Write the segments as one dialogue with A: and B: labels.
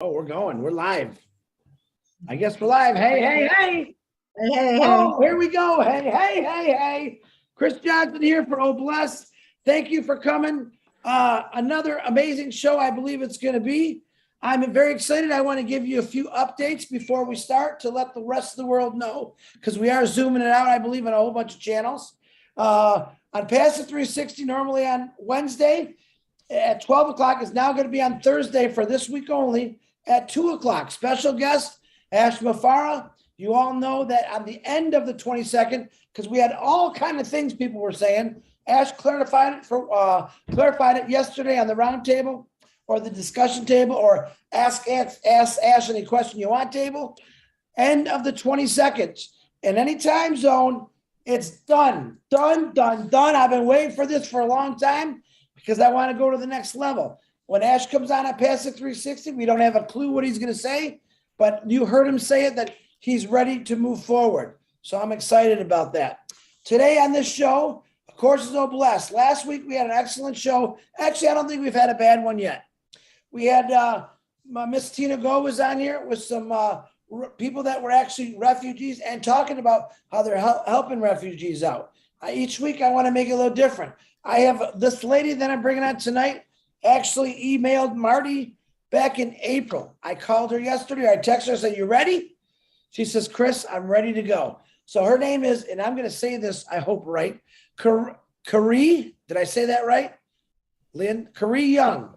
A: Oh, we're going. We're live. I guess we're live. Hey, hey, hey.
B: Hey, hey,
A: Oh,
B: hey.
A: here we go. Hey, hey, hey, hey. Chris Johnson here for Oh Bless. Thank you for coming. Another amazing show, I believe it's going to be. I'm very excited. I want to give you a few updates before we start to let the rest of the world know, because we are zooming it out, I believe, on a whole bunch of channels. On Passive 360, normally on Wednesday at 12 o'clock, is now going to be on Thursday for this week only at 2 o'clock. Special guest, Ash Mafara. You all know that on the end of the 22nd, because we had all kind of things people were saying. Ash clarified it yesterday on the round table or the discussion table or ask Ash any question you want table. End of the 22nd. In any time zone, it's done. I've been waiting for this for a long time because I want to go to the next level. When Ash comes on at Passive 360, we don't have a clue what he's going to say, but you heard him say it, that he's ready to move forward. So I'm excited about that. Today on this show, of course, is Oh Bless. Last week we had an excellent show. Actually, I don't think we've had a bad one yet. We had Miss Tina Go was on here with some people that were actually refugees and talking about how they're helping refugees out. Each week I want to make it a little different. I have this lady that I'm bringing on tonight actually emailed Marty back in April. I called her yesterday. I texted her, I said, "You ready?" She says, "Chris, I'm ready to go." So her name is, and I'm going to say this, I hope right, Kari. Did I say that right? Lynn? Kari Young.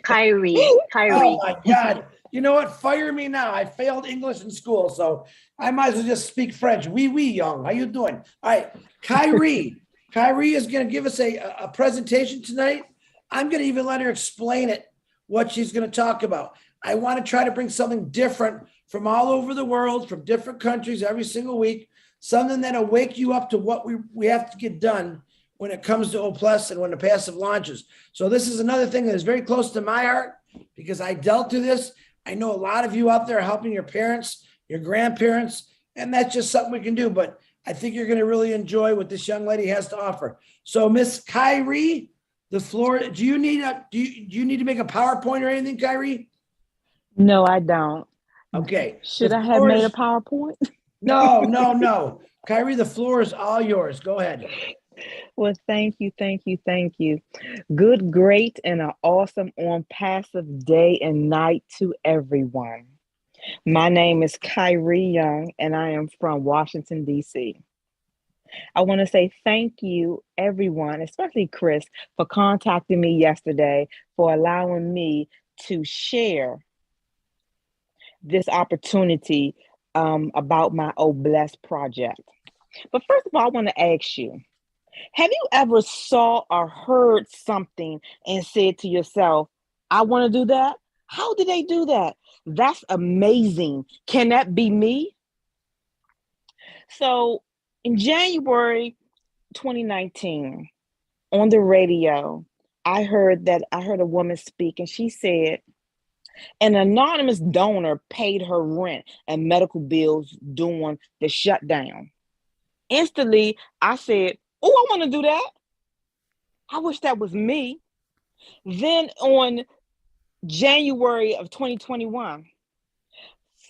C: Kyrie.
A: Oh my God. You know what? Fire me now. I failed English in school, so I might as well just speak French. Oui, Young. How you doing? All right. Kyrie. Kyrie is going to give us a presentation tonight. I'm going to even let her explain it, what she's going to talk about. I want to try to bring something different from all over the world, from different countries every single week, something that'll wake you up to what we have to get done when it comes to O Plus and when the passive launches. So this is another thing that is very close to my heart because I dealt through this. I know a lot of you out there helping your parents, your grandparents, and that's just something we can do. But I think you're going to really enjoy what this young lady has to offer. So Miss Kyrie, the floor, do you need to make a PowerPoint or anything, Kyrie?
B: No, I don't.
A: Okay.
B: Should I have made a PowerPoint?
A: No. Kyrie, the floor is all yours. Go ahead.
B: Well, thank you. Good, great, and an awesome ONPASSIVE day and night to everyone. My name is Kyrie Young, and I am from Washington, D.C. I want to say thank you, everyone, especially Chris, for contacting me yesterday, for allowing me to share this opportunity about my Oh Bless project. But first of all, I want to ask you, have you ever saw or heard something and said to yourself, I want to do that? How did they do that? That's amazing. Can that be me? So in January 2019, on the radio, I heard a woman speak, and she said, an anonymous donor paid her rent and medical bills during the shutdown. Instantly, I said, oh, I want to do that. I wish that was me. Then on January of 2021,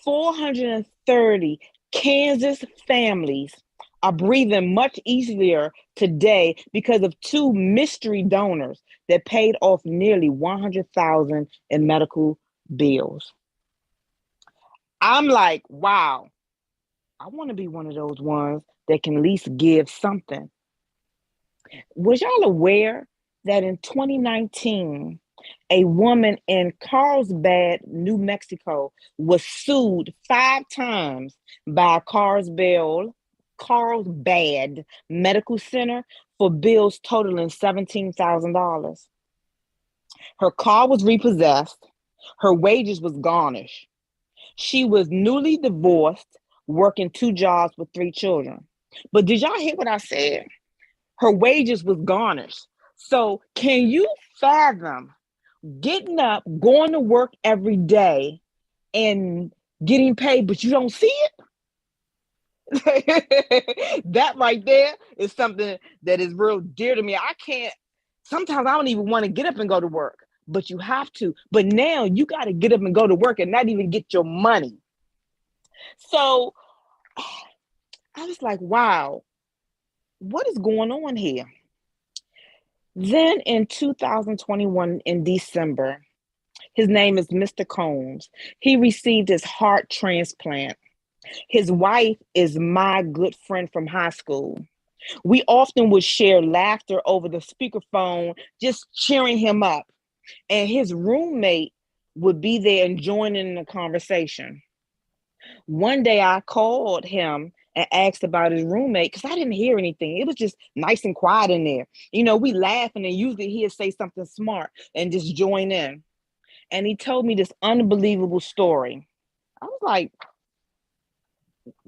B: 430 Kansas families are breathing much easier today because of two mystery donors that paid off nearly $100,000 in medical bills. I'm like, wow, I want to be one of those ones that can at least give something. Was y'all aware that in 2019, a woman in Carlsbad, New Mexico, was sued 5 times by Carlsbad Medical Center for bills totaling $17,000? Her car was repossessed. Her wages was garnished. She was newly divorced, working 2 jobs with 3 children. But did y'all hear what I said? Her wages was garnished. So can you fathom getting up, going to work every day and getting paid, but you don't see it? That right there is something that is real dear to me. Sometimes I don't even want to get up and go to work, but you have to. But now you got to get up and go to work and not even get your money. So I was like, wow, what is going on here? Then in 2021, in December, his name is Mr. Combs. He received his heart transplant. His wife is my good friend from high school. We often would share laughter over the speakerphone, just cheering him up. And his roommate would be there and joining in the conversation. One day I called him and asked about his roommate because I didn't hear anything. It was just nice and quiet in there. You know, we laughing and usually he'd say something smart and just join in. And he told me this unbelievable story. I was like,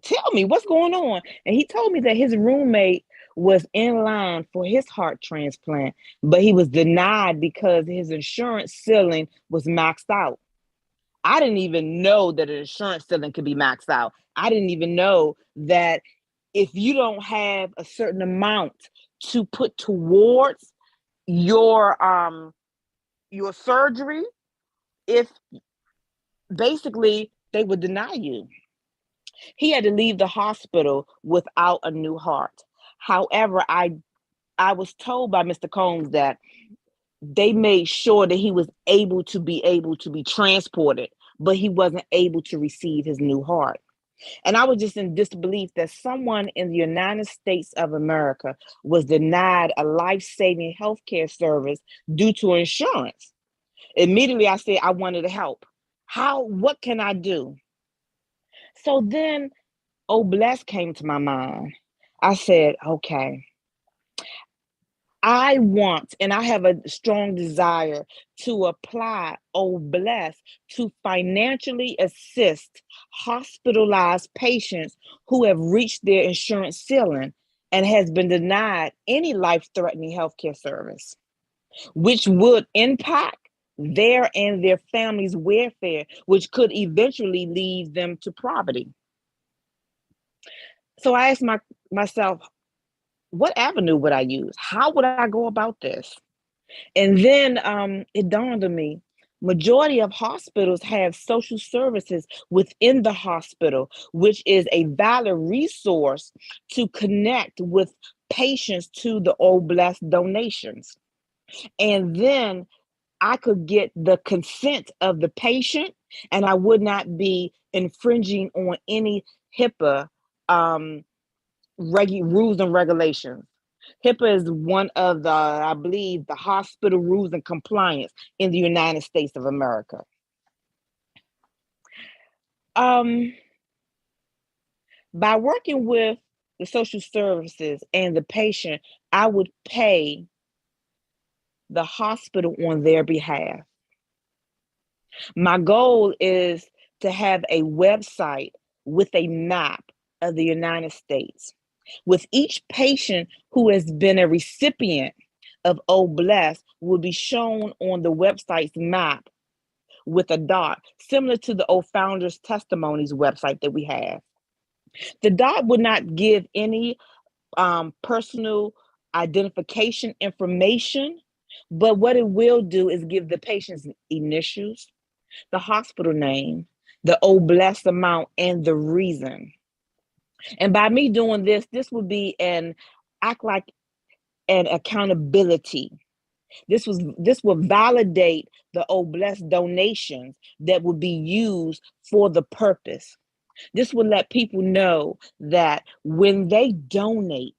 B: tell me what's going on. And he told me that his roommate was in line for his heart transplant, but he was denied because his insurance ceiling was maxed out. I didn't even know that an insurance ceiling could be maxed out. I didn't even know that if you don't have a certain amount to put towards your surgery, if basically they would deny you. He had to leave the hospital without a new heart. However, I was told by Mr. Combs that they made sure that he was able to be transported, but he wasn't able to receive his new heart. And I was just in disbelief that someone in the United States of America was denied a life-saving healthcare service due to insurance. Immediately I said I wanted to help. What can I do? So then Bless came to my mind. I said, okay, I want and I have a strong desire to apply Bless to financially assist hospitalized patients who have reached their insurance ceiling and has been denied any life-threatening healthcare service, which would impact their and their families' welfare, which could eventually lead them to poverty. So I asked myself, what avenue would I use? How would I go about this? And then it dawned on me, majority of hospitals have social services within the hospital, which is a valid resource to connect with patients to the Old Blessed donations. And then I could get the consent of the patient and I would not be infringing on any HIPAA rules and regulations. HIPAA is one of I believe, the hospital rules and compliance in the United States of America. By working with the social services and the patient, I would pay the hospital on their behalf. My goal is to have a website with a map of the United States, with each patient who has been a recipient of Bless will be shown on the website's map with a dot, similar to the old Founders Testimonies website that we have. The dot would not give any personal identification information, but what it will do is give the patient's initials, the hospital name, the Bless amount, and the reason. And by me doing this would be an act like an accountability. This will validate the Bless donations that will be used for the purpose. This will let people know that when they donate,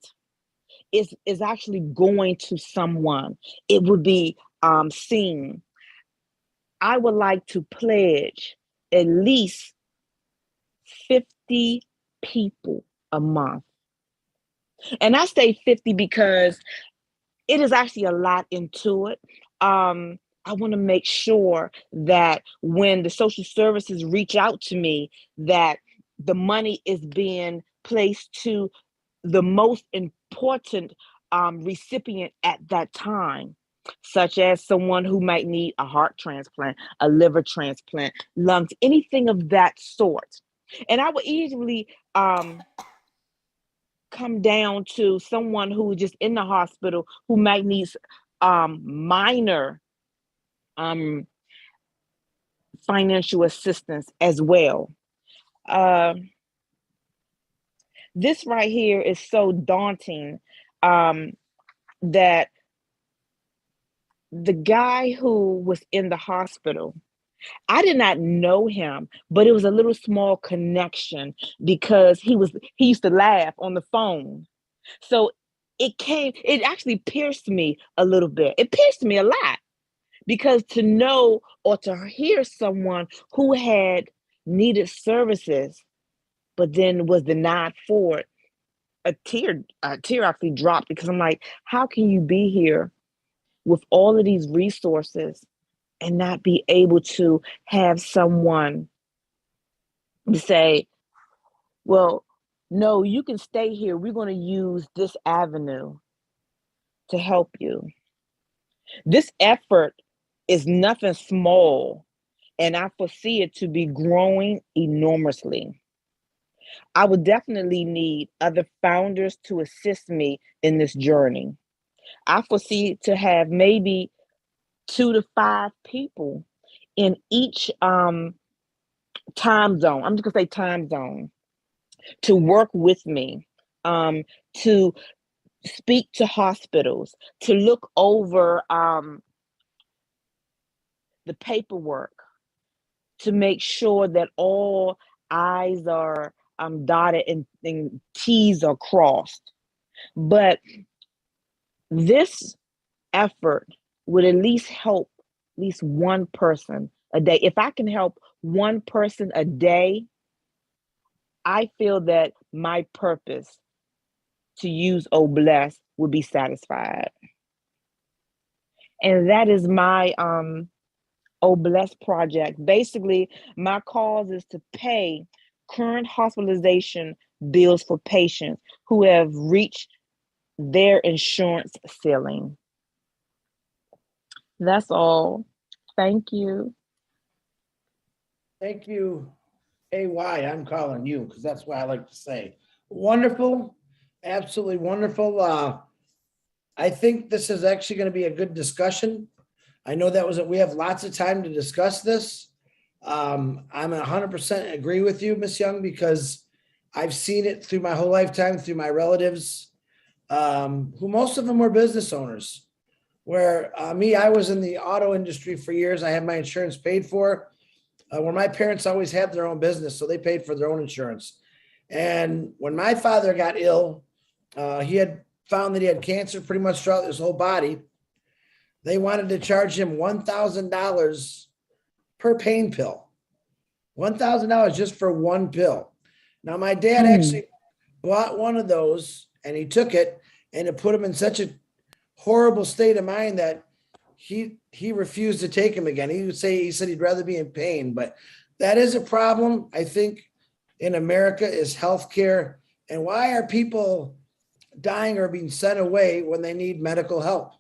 B: is actually going to someone. It would be seen. I would like to pledge at least 50 people a month. And I say 50 because it is actually a lot into it. I want to make sure that when the social services reach out to me, that the money is being placed to the most important recipient at that time, such as someone who might need a heart transplant, a liver transplant, lungs, anything of that sort. And I would easily come down to someone who is just in the hospital who might need minor financial assistance as well. This right here is so daunting that the guy who was in the hospital, I did not know him, but it was a little small connection because he used to laugh on the phone. So it actually pierced me a little bit. It pierced me a lot because to know or to hear someone who had needed services, but then was denied for it, a tear actually dropped because I'm like, how can you be here with all of these resources and not be able to have someone to say, well, no, you can stay here. We're going to use this avenue to help you. This effort is nothing small, and I foresee it to be growing enormously. I would definitely need other founders to assist me in this journey. I foresee to have maybe 2 to 5 people in each time zone. I'm just gonna say time zone to work with me, to speak to hospitals, to look over the paperwork, to make sure that all I's are dotted and T's are crossed. But this effort would at least help at least one person a day. If I can help one person a day, I feel that my purpose to use Oh Bless would be satisfied. And that is my Oh Bless project. Basically, my cause is to pay current hospitalization bills for patients who have reached their insurance ceiling. That's all. Thank you.
A: Thank you, AY. I'm calling you because that's what I like to say. Wonderful, absolutely wonderful. I think this is actually going to be a good discussion. I know we have lots of time to discuss this. I'm 100% agree with you, Miss Young, because I've seen it through my whole lifetime, through my relatives, who most of them were business owners. Where I was in the auto industry for years. I had my insurance paid for. Where my parents always had their own business, so they paid for their own insurance. And when my father got ill, he had found that he had cancer pretty much throughout his whole body. They wanted to charge him $1,000 per pain pill. $1,000 just for one pill. Now, my dad actually bought one of those and he took it, and it put him in such a horrible state of mind that he refused to take him again. He said he'd rather be in pain, but that is a problem, I think, in America is healthcare. And why are people dying or being sent away when they need medical help?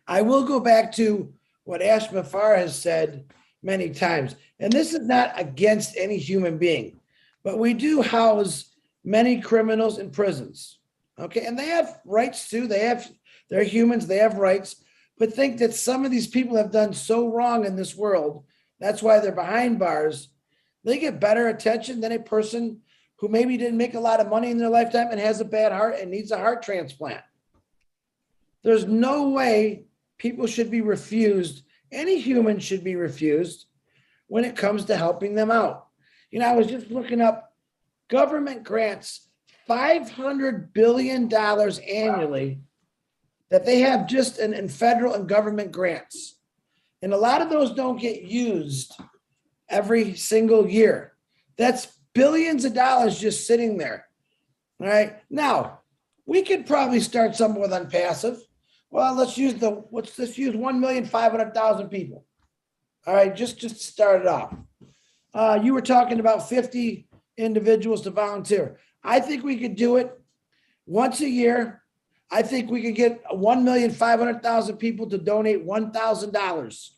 A: I will go back to what Ash Mafar has said many times, and this is not against any human being, but we do house many criminals in prisons. Okay, and they have rights too. They're humans, they have rights, but think that some of these people have done so wrong in this world. That's why they're behind bars. They get better attention than a person who maybe didn't make a lot of money in their lifetime and has a bad heart and needs a heart transplant. There's no way people should be refused. Any human should be refused when it comes to helping them out. I was just looking up government grants, $500 billion annually that they have just in federal and government grants. And a lot of those don't get used every single year. That's billions of dollars just sitting there. All right. Now, we could probably start something with ONPASSIVE. Well, let's use 1,500,000 people. All right, just to start it off. You were talking about 50 individuals to volunteer. I think we could do it once a year. I think we could get 1,500,000 people to donate $1,000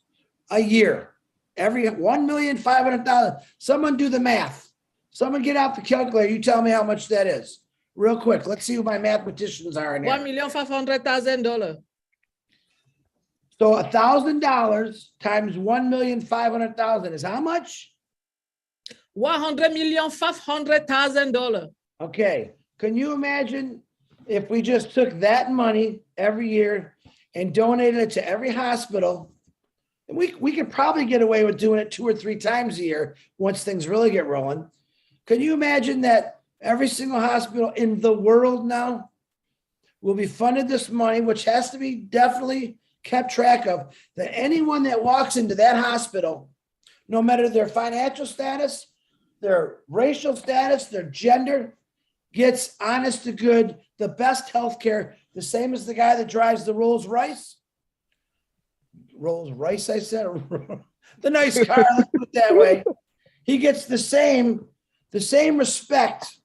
A: a year. Every 1,500,000. Someone do the math. Someone get out the calculator. You tell me how much that is. Real quick. Let's see who my mathematicians are in here.
C: $1,500,000.
A: So $1,000 times 1,500,000 is how much?
C: $100,500,000.
A: Okay. Can you imagine if we just took that money every year and donated it to every hospital? And we could probably get away with doing it 2 or 3 times a year once things really get rolling. Can you imagine that every single hospital in the world now will be funded this money, which has to be definitely kept track of, that anyone that walks into that hospital, no matter their financial status, their racial status, their gender, gets honest to good, the best healthcare, the same as the guy that drives the Rolls Royce. Rolls Royce, I said, the nice car, let's put it that way. He gets the same respect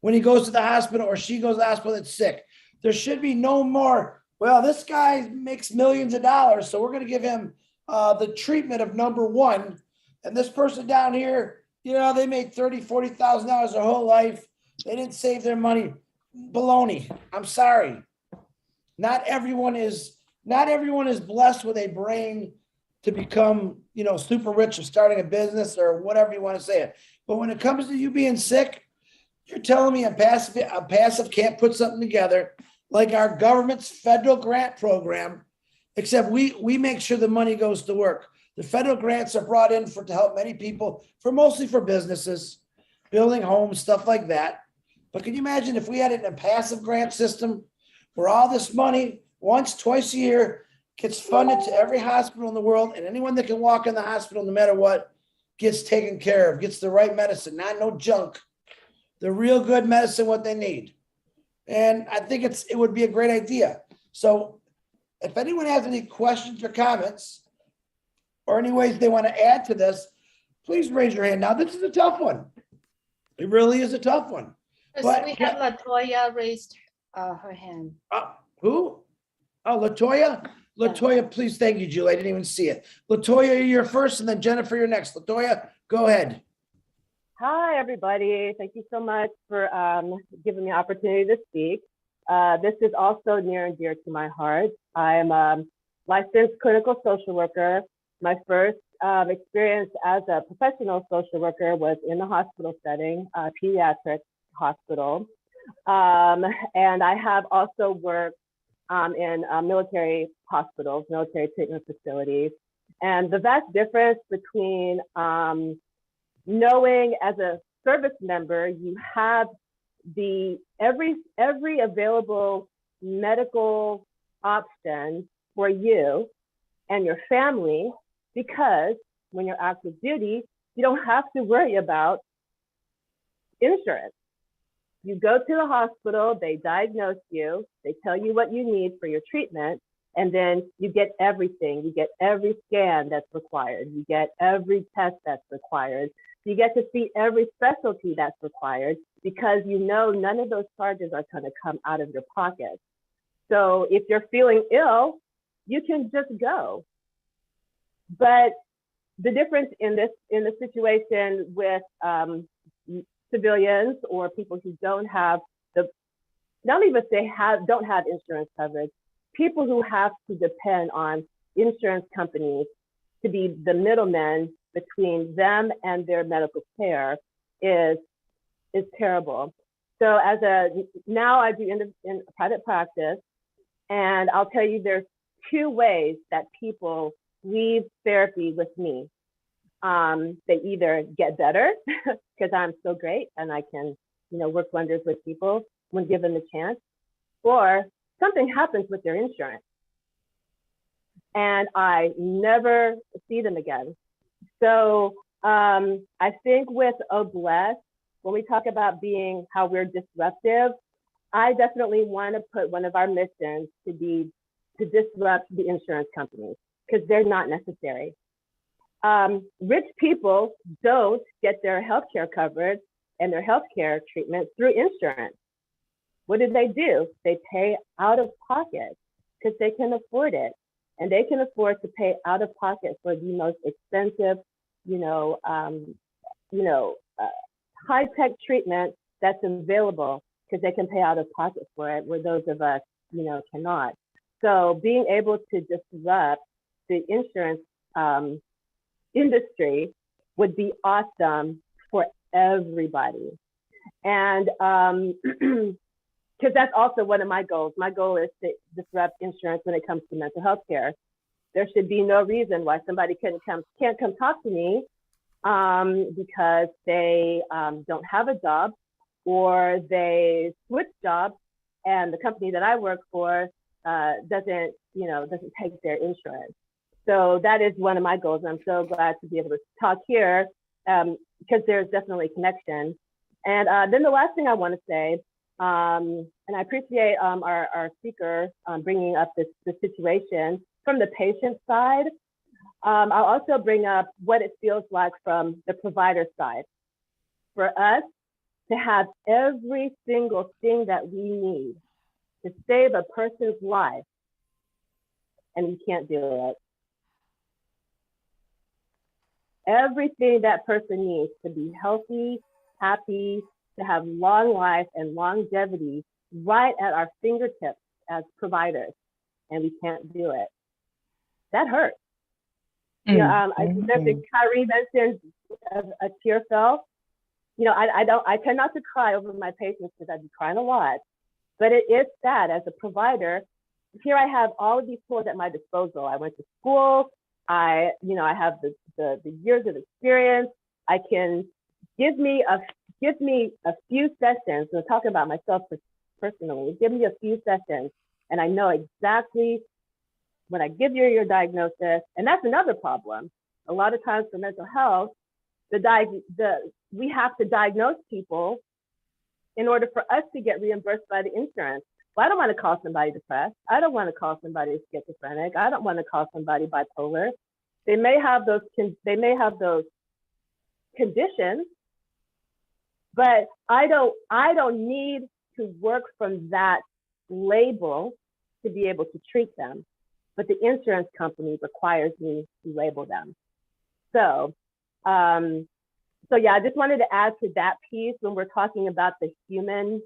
A: when he goes to the hospital or she goes to the hospital that's sick. There should be no more, well, this guy makes millions of dollars, so we're going to give him the treatment of number one. And this person down here, they made $30,000, $40,000 their whole life. They didn't save their money. Baloney. I'm sorry. Not everyone is blessed with a brain to become, super rich or starting a business or whatever you want to say it. But when it comes to you being sick, you're telling me a passive can't put something together like our government's federal grant program, except we make sure the money goes to work. The federal grants are brought in to help many people, mostly for businesses, building homes, stuff like that. But can you imagine if we had it in a passive grant system where all this money once, twice a year gets funded to every hospital in the world, and anyone that can walk in the hospital, no matter what, gets taken care of, gets the right medicine, not no junk, the real good medicine, what they need. And I think it would be a great idea. So if anyone has any questions or comments or any ways they want to add to this, please raise your hand. Now, this is a tough one. It really is a tough one.
D: But we have Latoya raised her hand.
A: Who? Oh, Latoya? Latoya, please. Thank you, Julie. I didn't even see it. Latoya, you're first, and then Jennifer, you're next. Latoya, go ahead.
E: Hi, everybody. Thank you so much for giving me the opportunity to speak. This is also near and dear to my heart. I'm a licensed clinical social worker. My first experience as a professional social worker was in the hospital setting, pediatric hospital. And I have also worked in military hospitals, military treatment facilities. And the vast difference between knowing as a service member, you have every available medical option for you and your family, because when you're active duty, you don't have to worry about insurance. You go to the hospital, they diagnose you, they tell you what you need for your treatment, and then you get everything. You get every scan that's required. You get every test that's required. You get to see every specialty that's required, because none of those charges are going to come out of your pocket. So if you're feeling ill, you can just go. But the difference in the situation with civilians or people who don't have don't have insurance coverage, people who have to depend on insurance companies to be the middlemen between them and their medical care is terrible. So now I do in private practice, and I'll tell you there's 2 ways that people leave therapy with me. They either get better because I'm so great and I can, work wonders with people when given the chance, or something happens with their insurance and I never see them again. So I think with OBLESS, when we talk about how we're disruptive, I definitely want to put one of our missions to disrupt the insurance companies, because they're not necessary. Rich people don't get their healthcare coverage and their healthcare treatment through insurance. What do? They pay out of pocket because they can afford it, and they can afford to pay out of pocket for the most expensive, high-tech treatment that's available, because they can pay out of pocket for it, where those of us, cannot. So being able to disrupt the insurance industry would be awesome for everybody. And because that's also one of my goals. My goal is to disrupt insurance when it comes to mental health care. There should be no reason why somebody can't come talk to me because they don't have a job, or they switch jobs and the company that I work for doesn't take their insurance. So that is one of my goals. I'm so glad to be able to talk here because there's definitely a connection. And then the last thing I want to say, and I appreciate our speaker bringing up this situation from the patient side. I'll also bring up what it feels like from the provider side. For us to have every single thing that we need to save a person's life, and we can't do it. Everything that person needs to be healthy, happy, to have long life and longevity right at our fingertips as providers, and we can't do it. That hurts. I think Kyrie mentioned a tear fell. I tend not to cry over my patients because I'd be crying a lot, but it is sad as a provider. Here I have all of these tools at my disposal. I went to school. I have the years of experience. I can give me a few sessions. I'm talking about myself personally. Give me a few sessions, and I know exactly when I give you your diagnosis. And that's another problem. A lot of times for mental health, we have to diagnose people in order for us to get reimbursed by the insurance. Well, I don't want to call somebody depressed. I don't want to call somebody schizophrenic. I don't want to call somebody bipolar. They may have those conditions, but I don't need to work from that label to be able to treat them. But the insurance company requires me to label them. So yeah, I just wanted to add to that piece when we're talking about the humanity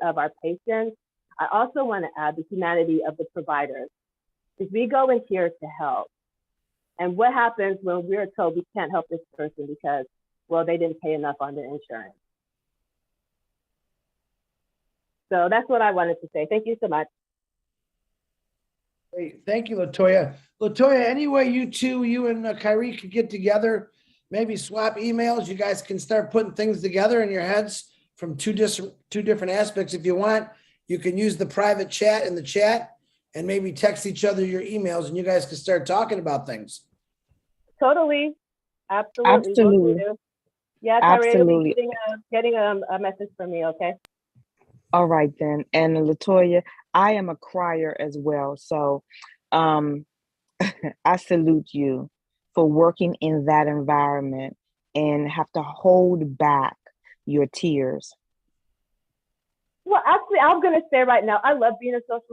E: of our patients. I also want to add the humanity of the providers. Because we go in here to help. And what happens when we're told we can't help this person because, well, they didn't pay enough on their insurance? So that's what I wanted to say. Thank you so much.
A: Great. Thank you, LaToya. LaToya, any way you and Kyrie could get together, maybe swap emails, you guys can start putting things together in your heads from two different aspects. If you want, you can use the private chat in the chat and maybe text each other your emails, and you guys can start talking about things.
E: Totally. Absolutely. Yeah, Kyrie,
B: Absolutely.
E: you'll be getting a message from me, okay?
B: All right then. And LaToya, I am a crier as well. So I salute you for working in that environment and have to hold back your tears.
E: Well, actually, I'm going to say right now, I love being a social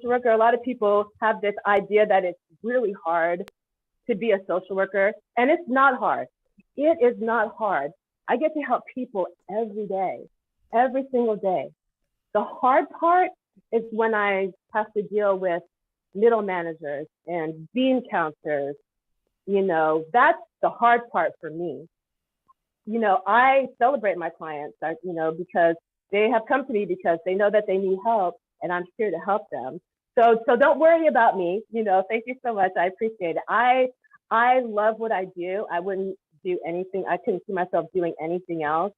E: worker. A lot of people have this idea that it's really hard to be a social worker, and it's not hard. It is not hard. I get to help people every day, every single day. The hard part is when I have to deal with middle managers and bean counters. That's the hard part for me. I celebrate my clients, because they have come to me because they know that they need help, and I'm here to help them. So don't worry about me. Thank you so much. I appreciate it. I love what I do. I wouldn't do anything. I couldn't see myself doing anything else.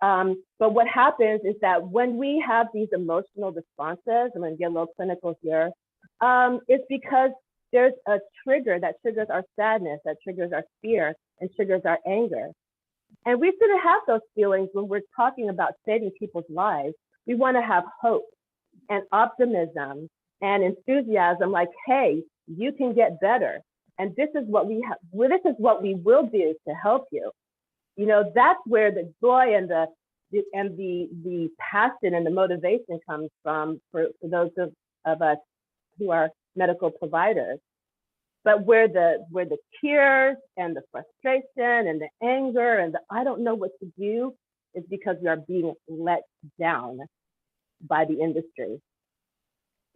E: But what happens is that when we have these emotional responses, I'm going to get a little clinical here, it's because there's a trigger that triggers our sadness, that triggers our fear, and triggers our anger. And we shouldn't have those feelings when we're talking about saving people's lives. We want to have hope and optimism and enthusiasm, like, hey, you can get better. And this is what we have. Well, this is what we will do to help you. That's where the joy and the passion and the motivation comes from for those of us who are medical providers. But where the tears and the frustration and the anger and the I don't know what to do is because we are being let down by the industry,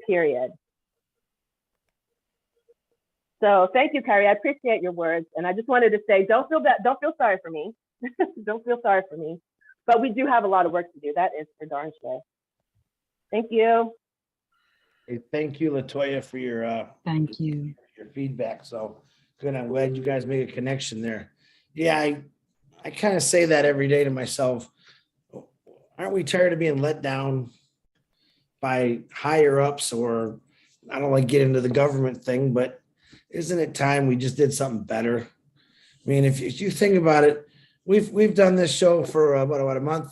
E: period. So thank you, Kyrie. I appreciate your words. And I just wanted to say, don't feel sorry for me. Don't feel sorry for me. But we do have a lot of work to do. That is for darn sure. Thank you.
A: Hey, thank you, Latoya, for your
B: Thank you.
A: your feedback. So good. I'm glad you guys made a connection there. Yeah, I kind of say that every day to myself. Aren't we tired of being let down by higher ups? Or I don't like get into the government thing, but isn't it time we just did something better? I mean, if you think about it, we've done this show for what a month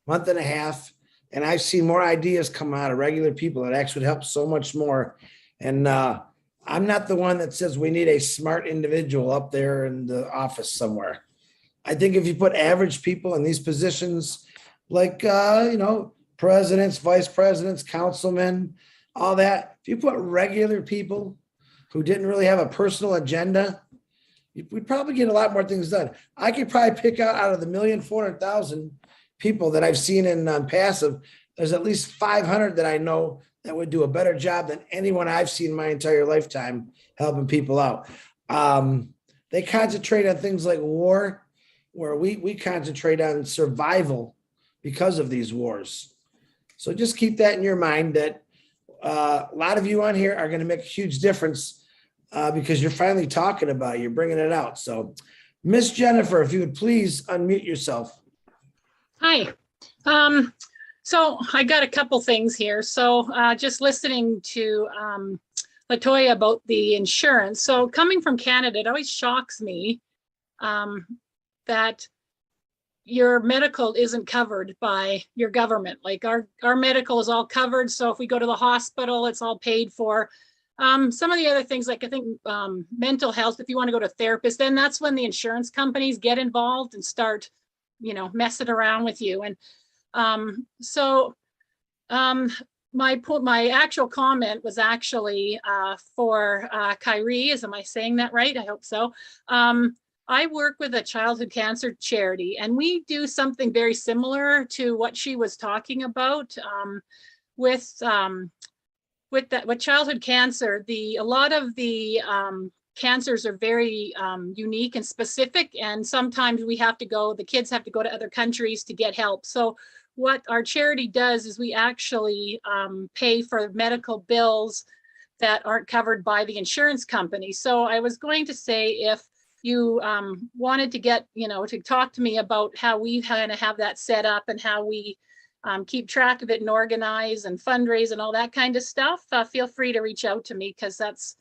A: and a half, and I've seen more ideas come out of regular people that actually help so much more. And I'm not the one that says we need a smart individual up there in the office somewhere. I think if you put average people in these positions, like presidents, vice presidents, councilmen, all that, if you put regular people who didn't really have a personal agenda, we'd probably get a lot more things done. I could probably pick out of the 1,400,000 people that I've seen in passive, there's at least 500 that I know that would do a better job than anyone I've seen my entire lifetime helping people out. They concentrate on things like war, where we concentrate on survival because of these wars. So just keep that in your mind that a lot of you on here are going to make a huge difference because you're finally talking about it. You're bringing it out. So Miss Jennifer, if you would please unmute yourself.
C: Hi. So I got a couple things here. So just listening to Latoya about the insurance. So coming from Canada, it always shocks me that your medical isn't covered by your government. Like our medical is all covered. So if we go to the hospital, it's all paid for. Some of the other things, like I think mental health, if you want to go to a therapist, then that's when the insurance companies get involved and start, messing around with you. And my actual comment was actually for Kyrie. Am I saying that right? I hope so. I work with a childhood cancer charity, and we do something very similar to what she was talking about with childhood cancer. A lot of the cancers are very unique and specific, and sometimes the kids have to go to other countries to get help. So what our charity does is we actually pay for medical bills that aren't covered by the insurance company. So I was going to say, if you wanted to get, to talk to me about how we kind of have that set up and how we keep track of it and organize and fundraise and all that kind of stuff, feel free to reach out to me, because that's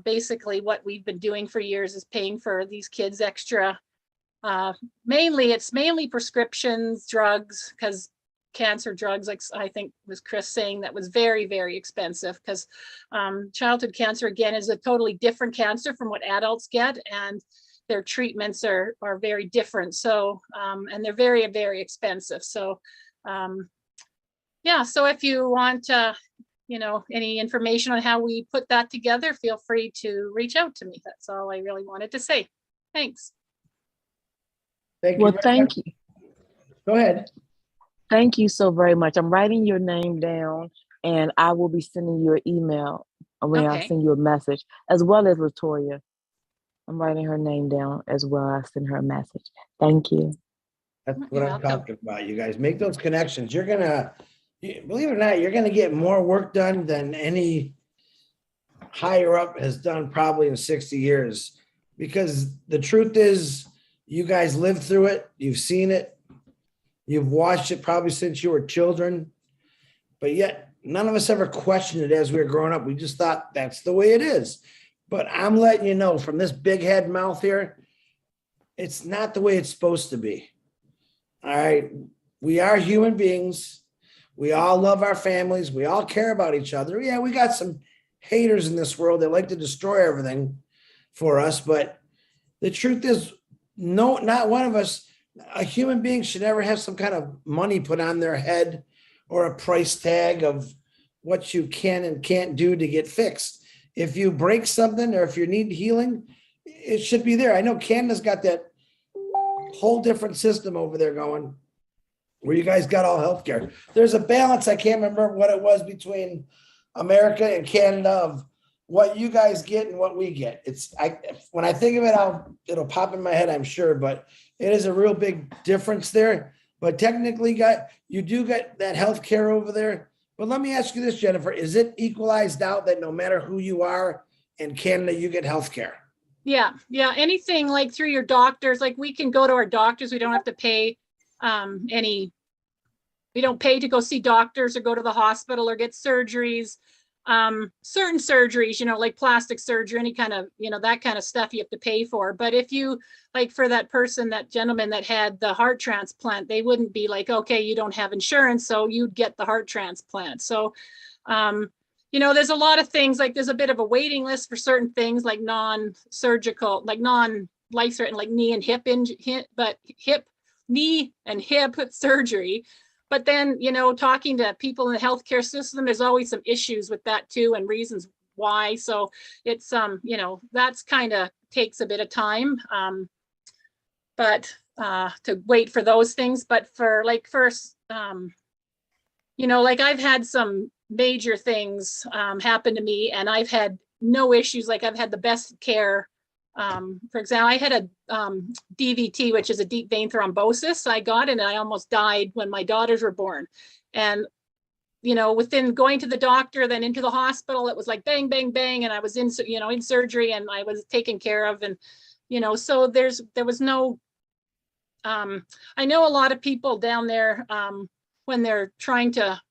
C: basically what we've been doing for years, is paying for these kids extra. It's mainly prescriptions, drugs, because cancer drugs, like I think was Chris saying, that was very, very expensive, because childhood cancer, again, is a totally different cancer from what adults get, and their treatments are very different. So, and they're very, very expensive. So, so if you want, any information on how we put that together, feel free to reach out to me. That's all I really wanted to say. Thanks.
A: Thank you.
B: Well, thank you.
A: Go ahead.
B: Thank you so very much. I'm writing your name down, and I will be sending you an email. I'll send you a message, as well as Latoya. I'm writing her name down as well. I'll send her a message. Thank you.
A: That's what I'm talking about. You guys make those connections. You're gonna, believe it or not, you're gonna get more work done than any higher up has done probably in 60 years. Because the truth is, you guys lived through it. You've seen it. You've watched it probably since you were children. But yet, none of us ever questioned it as we were growing up. We just thought that's the way it is. But I'm letting you know from this big head mouth here, it's not the way it's supposed to be. All right. We are human beings. We all love our families. We all care about each other. Yeah, we got some haters in this world that like to destroy everything for us. But the truth is, no, not one of us, a human being should ever have some kind of money put on their head or a price tag of what you can and can't do to get fixed. If you break something or if you need healing, it should be there. I know Canada's got that whole different system over there going, where you guys got all healthcare. There's a balance. I can't remember what it was between America and Canada of what you guys get and what we get. When I think of it, it'll pop in my head, I'm sure, but it is a real big difference there. But technically, you do get that health care over there. But let me ask you this, Jennifer, is it equalized out that no matter who you are in Canada, you get health care?
C: Yeah. Anything like through your doctors, like we can go to our doctors. We don't have to pay we don't pay to go see doctors or go to the hospital or get surgeries. Certain surgeries, like plastic surgery, any kind of, that kind of stuff you have to pay for. But if you, like for that gentleman that had the heart transplant, they wouldn't be like, okay, you don't have insurance, so you'd get the heart transplant. So, there's a lot of things, like there's a bit of a waiting list for certain things like non-surgical, like non-life-threatening, like knee and hip surgery. But then, talking to people in the healthcare system, there's always some issues with that too, and reasons why. So it's, that's kind of takes a bit of time, but to wait for those things. But for like first, like I've had some major things happen to me, and I've had no issues. Like I've had the best care. For example, I had a DVT, which is a deep vein thrombosis. I got it and I almost died when my daughters were born. And, within going to the doctor, then into the hospital, it was like bang, bang, bang. And I was in surgery and I was taken care of. And, so there was no, I know a lot of people down there, when they're trying to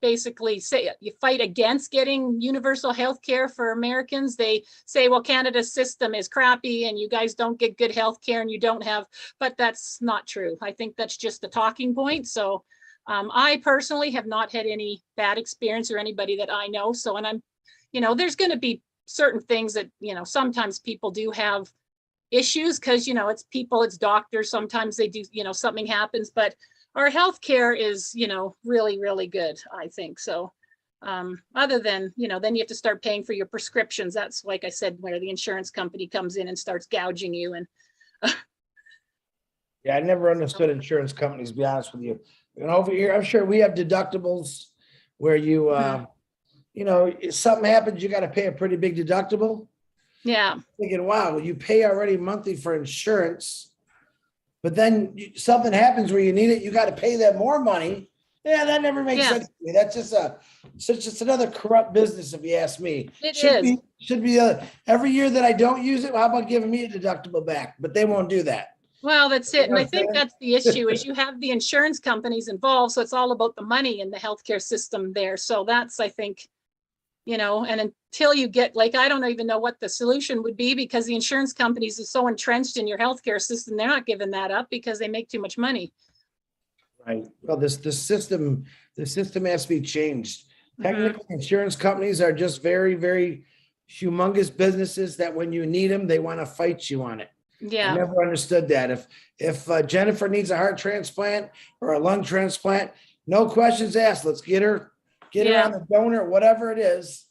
C: basically say you fight against getting universal health care for Americans, they say, well, Canada's system is crappy and you guys don't get good health care and you don't have, but that's not true. I think that's just a talking point. So I personally have not had any bad experience or anybody that I know. So, and I'm, there's going to be certain things that, sometimes people do have issues because, it's people, it's doctors. Sometimes they do, something happens, but our healthcare is, really, really good, I think. So other than, then you have to start paying for your prescriptions. That's, like I said, where the insurance company comes in and starts gouging you. And
A: yeah, I never understood insurance companies, to be honest with you. Over here, I'm sure we have deductibles where you, if something happens, you got to pay a pretty big deductible.
C: Yeah.
A: I'm thinking, wow, you pay already monthly for insurance. But then something happens where you need it, you got to pay them more money. Yeah, that never makes sense to me. That's just another corrupt business, if you ask me.
C: It
A: should be every year that I don't use it. How about giving me a deductible back? But they won't do that.
C: Well, that's it. And I think that's the issue is you have the insurance companies involved. So it's all about the money in the healthcare system there. So that's, I think, and until you get, like, I don't even know what the solution would be because the insurance companies are so entrenched in your healthcare system, they're not giving that up because they make too much money.
A: Right. Well, the system has to be changed. Technically, insurance companies are just very, very humongous businesses that when you need them, they want to fight you on it.
C: Yeah.
A: I never understood that. If Jennifer needs a heart transplant or a lung transplant, no questions asked. Let's get her on the donor, whatever it is.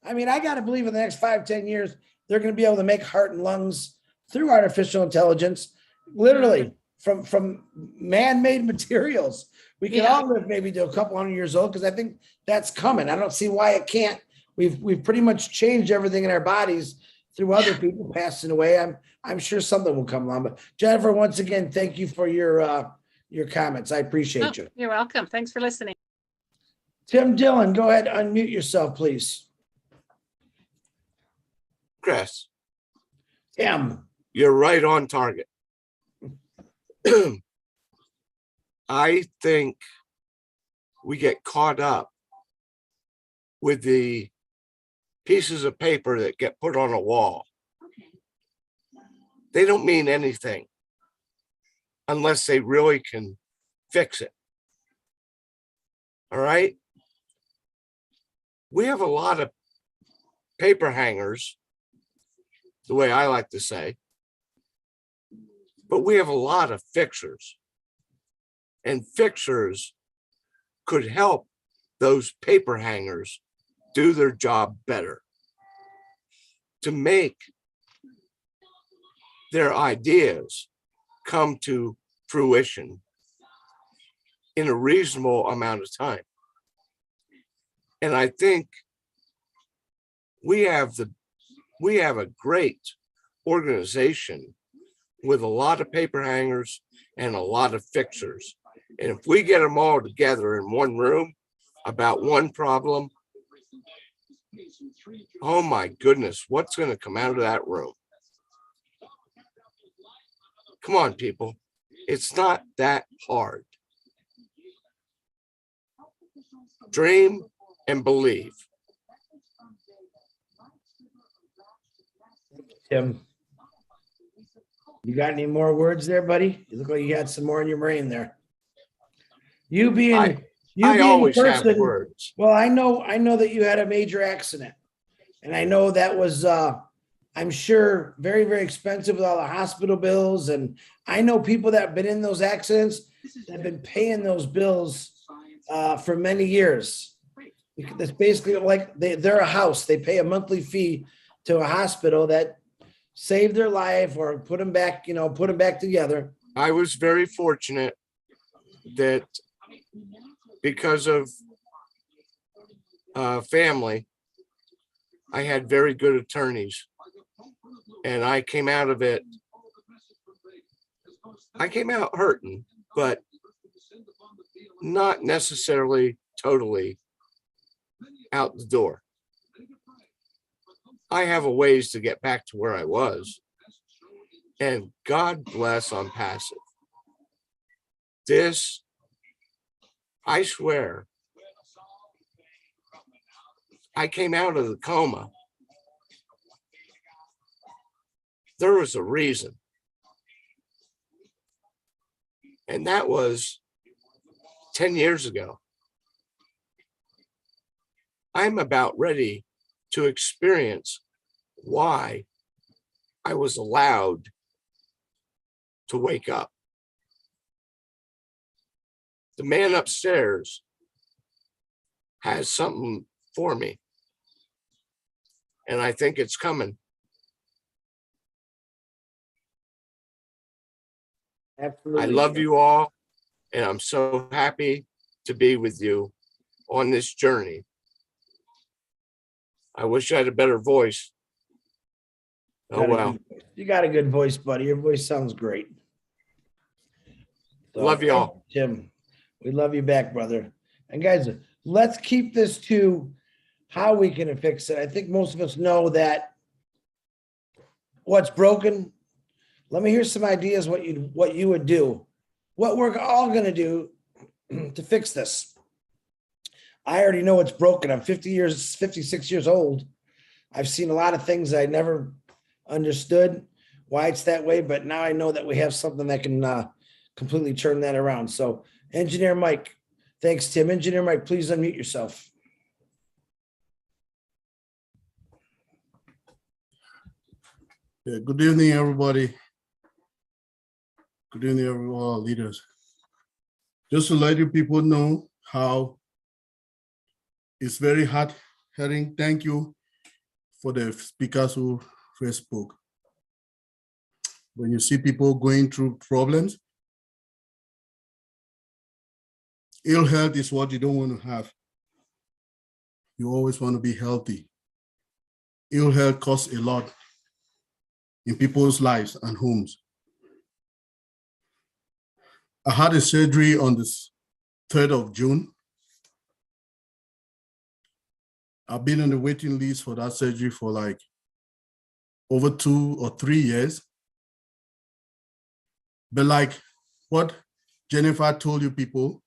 A: I mean, I got to believe in the next 5-10 years, they're going to be able to make heart and lungs through artificial intelligence, literally from man-made materials. We can all live maybe to a couple hundred years old because I think that's coming. I don't see why it can't. We've pretty much changed everything in our bodies through other people passing away. I'm sure something will come along. But Jennifer, once again, thank you for your comments. I appreciate you.
C: You're welcome. Thanks for listening.
A: Tim Dillon, go ahead, unmute yourself, please.
F: Chris,
A: Tim,
F: you're right on target. I think we get caught up with the pieces of paper that get put on a wall. They don't mean anything unless they really can fix it. All right. We have a lot of paper hangers, the way I like to say, but we have a lot of fixers, and fixers could help those paper hangers do their job better to make their ideas come to fruition in a reasonable amount of time. And I think We have a great organization with a lot of paper hangers and a lot of fixers. And if we get them all together in one room about one problem, oh my goodness, what's going to come out of that room? Come on, people. It's not that hard. Dream and believe.
A: Tim, you got any more words there, buddy? You look like you got some more in your brain there. You being
F: I
A: a
F: always have
A: person-
F: words.
A: Well, I know that you had a major accident, and I know that was, I'm sure, very, very expensive with all the hospital bills. And I know people that have been in those accidents that have been paying those bills for many years. That's basically like they're a house. They pay a monthly fee to a hospital that saved their life or put them back, put them back together.
F: I was very fortunate that because of family, I had very good attorneys, and I came out of it. I came out hurting, but not necessarily totally out the door. I have a ways to get back to where I was, and God bless ONPASSIVE. This, I swear, I came out of the coma. There was a reason. And that was 10 years ago. I'm about ready to experience why I was allowed to wake up. The man upstairs has something for me, and I think it's coming.
A: Absolutely.
F: I love you all, and I'm so happy to be with you on this journey. I wish I had a better voice. Oh, well.
A: You got a good voice, buddy. Your voice sounds great. So,
F: Love y'all.
A: Tim. We love you back, brother. And guys, let's keep this to how we can fix it. I think most of us know that what's broken. Let me hear some ideas what you would do. What we're all going to do to fix this. I already know what's broken. I'm 56 years old. I've seen a lot of things I never understood why it's that way, but now I know that we have something that can completely turn that around. So, Engineer Mike, thanks, Tim. Engineer Mike, please unmute yourself.
G: Yeah, good evening, everybody. Good evening, all leaders. Just to let you people know how it's very hard hearing. Thank you for the speakers who first spoke. When you see people going through problems, ill health is what you don't want to have. You always want to be healthy. Ill health costs a lot in people's lives and homes. I had a surgery on the 3rd of June. I've been on the waiting list for that surgery for like over 2 or 3 years. But like what Jennifer told you people,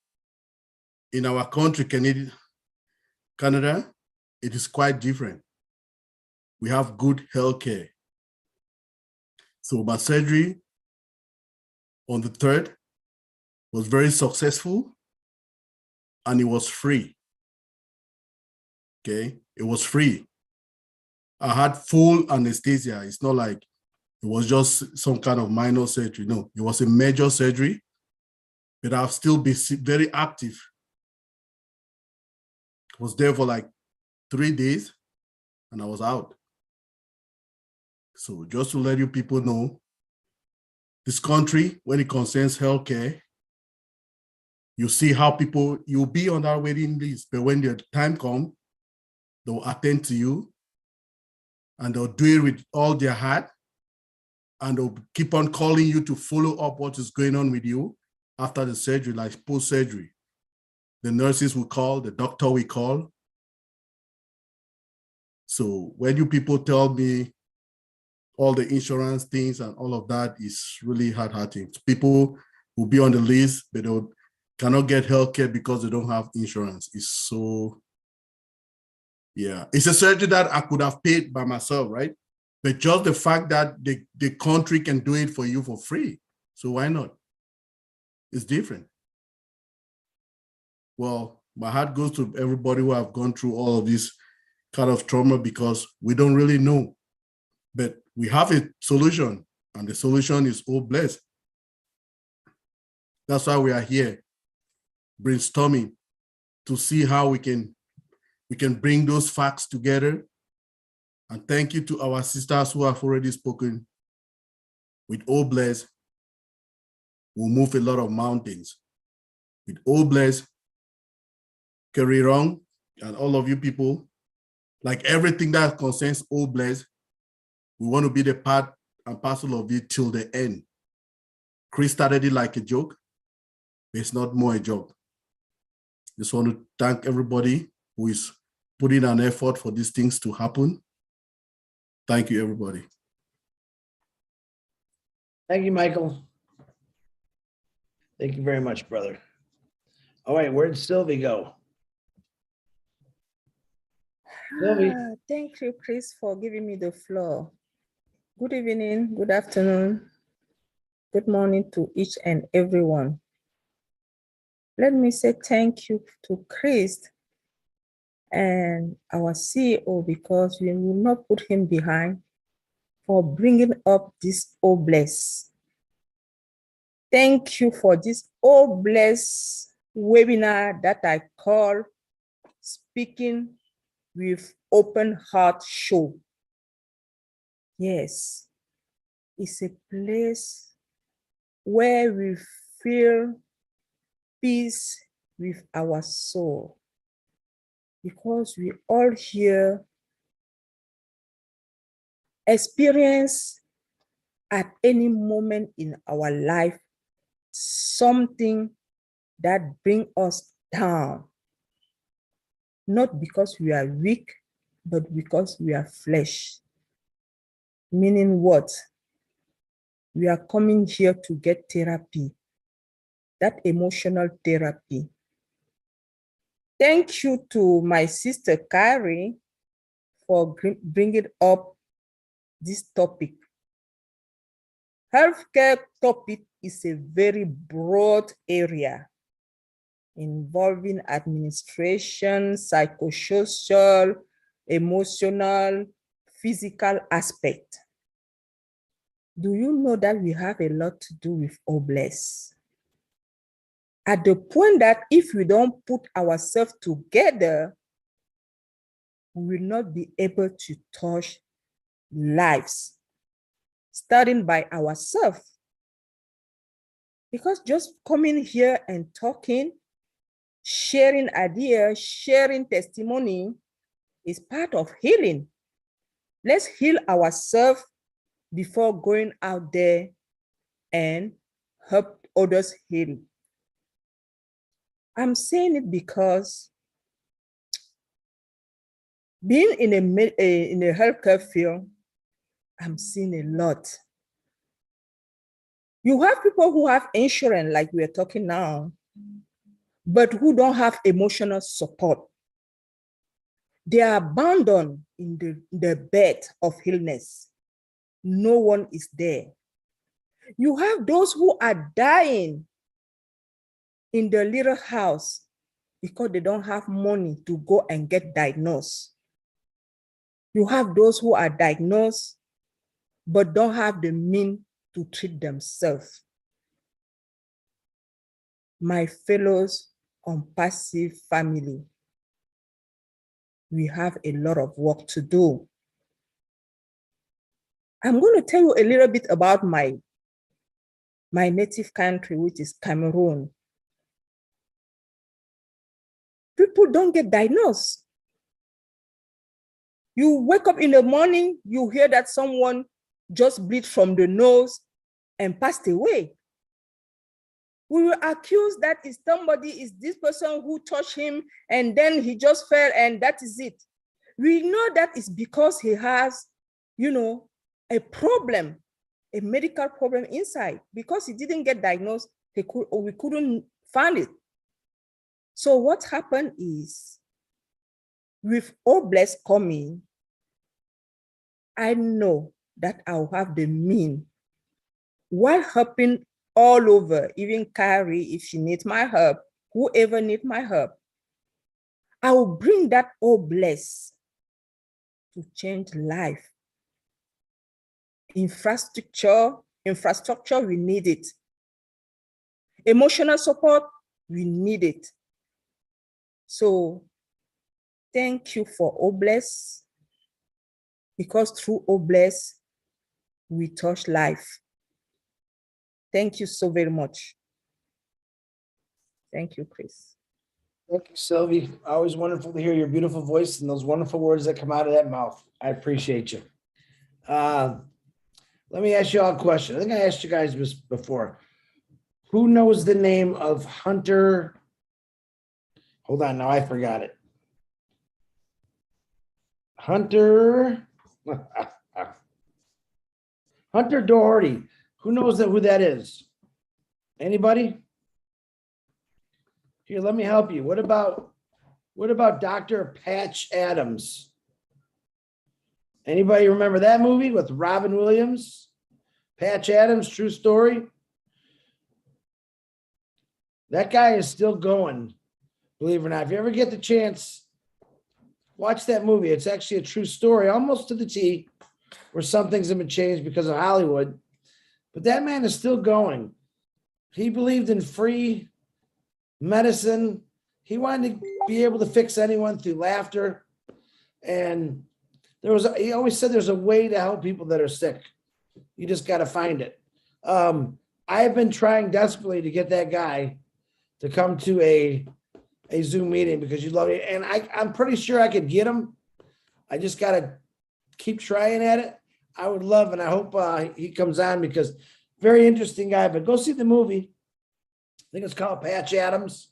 G: in our country, Canada, it is quite different. We have good healthcare. So my surgery on the 3rd was very successful, and it was free. Okay, it was free. I had full anesthesia. It's not like it was just some kind of minor surgery. No, it was a major surgery, but I've still been very active. I was there for like 3 days and I was out. So just to let you people know, this country, when it concerns healthcare, you see how people, you'll be on that waiting list, but when the time comes, they'll attend to you and they'll do it with all their heart, and they'll keep on calling you to follow up what is going on with you after the surgery, like post-surgery. The nurses will call, the doctor will call. So when you people tell me all the insurance things and all of that is really hard-hitting. People will be on the list, but they cannot get healthcare because they don't have insurance. It's so, yeah. It's a surgery that I could have paid by myself, right? But just the fact that the country can do it for you for free. So why not? It's different. Well, my heart goes to everybody who have gone through all of this kind of trauma, because we don't really know. But we have a solution, and the solution is all blessed. That's why we are here, brainstorming to see how we can bring those facts together. And thank you to our sisters who have already spoken. With all blessed, we'll move a lot of mountains. With all blessed, carry on, and all of you people, like everything that concerns all blessed, we want to be the part and parcel of it till the end. Chris started it like a joke, but it's not more a joke. Just want to thank everybody who is putting an effort for these things to happen. Thank you, everybody.
A: Thank you, Michael. Thank you very much, brother. All right, where'd Sylvie go? Sylvie.
H: Thank you, Chris, for giving me the floor. Good evening, good afternoon, good morning to each and everyone. Let me say thank you to Chris and our CEO, because we will not put him behind, for bringing up this O Bless. Thank you for this O Bless webinar that I call Speaking with Open Heart Show. Yes, it's a place where we feel peace with our soul, because we all here experience at any moment in our life something that brings us down, not because we are weak, but because we are flesh. Meaning what? We are coming here to get therapy, that emotional therapy. Thank you to my sister Carrie for bringing up this topic. Healthcare topic is a very broad area involving administration, psychosocial, emotional, physical aspect. Do you know that we have a lot to do with OBLESS? At the point that if we don't put ourselves together, we will not be able to touch lives, starting by ourselves. Because just coming here and talking, sharing ideas, sharing testimony is part of healing. Let's heal ourselves before going out there and help others heal. I'm saying it because being in a healthcare field, I'm seeing a lot. You have people who have insurance, like we're talking now, but who don't have emotional support. They are abandoned in the bed of illness. No one is there. You have those who are dying in the little house because they don't have money to go and get diagnosed. You have those who are diagnosed but don't have the means to treat themselves. My fellows ONPASSIVE family, we have a lot of work to do. I'm going to tell you a little bit about my native country, which is Cameroon. People don't get diagnosed. You wake up in the morning, you hear that someone just bleed from the nose and passed away. We will accuse that is somebody, is this person who touched him and then he just fell and that is it. We know that is because he has, a problem, a medical problem inside. Because he didn't get diagnosed, we couldn't find it. So what happened is, with Obless coming, I know that I'll have the mean, while helping all over, even Carrie, if she needs my help, whoever needs my help, I will bring that Obless to change life. Infrastructure, we need it. Emotional support, we need it. So thank you for Obless, because through Obless, we touch life. Thank you so very much. Thank you, Chris.
A: Thank you, Sylvie. Always wonderful to hear your beautiful voice and those wonderful words that come out of that mouth. I appreciate you. Let me ask you all a question. I think I asked you guys this before. Who knows the name of Hunter? Hold on, now I forgot it. Hunter Doherty. Who knows who that is? Anybody? Here, let me help you. What about Dr. Patch Adams? Anybody remember that movie with Robin Williams? Patch Adams, true story. That guy is still going, believe it or not. If you ever get the chance, watch that movie. It's actually a true story, almost to the T, where some things have been changed because of Hollywood. But that man is still going. He believed in free medicine. He wanted to be able to fix anyone through laughter. And he always said there's a way to help people that are sick. You just got to find it. I have been trying desperately to get that guy to come to a Zoom meeting because you love it. And I'm pretty sure I could get him. I just got to keep trying at it. I would love, and I hope he comes on because very interesting guy, but go see the movie. I think it's called Patch Adams,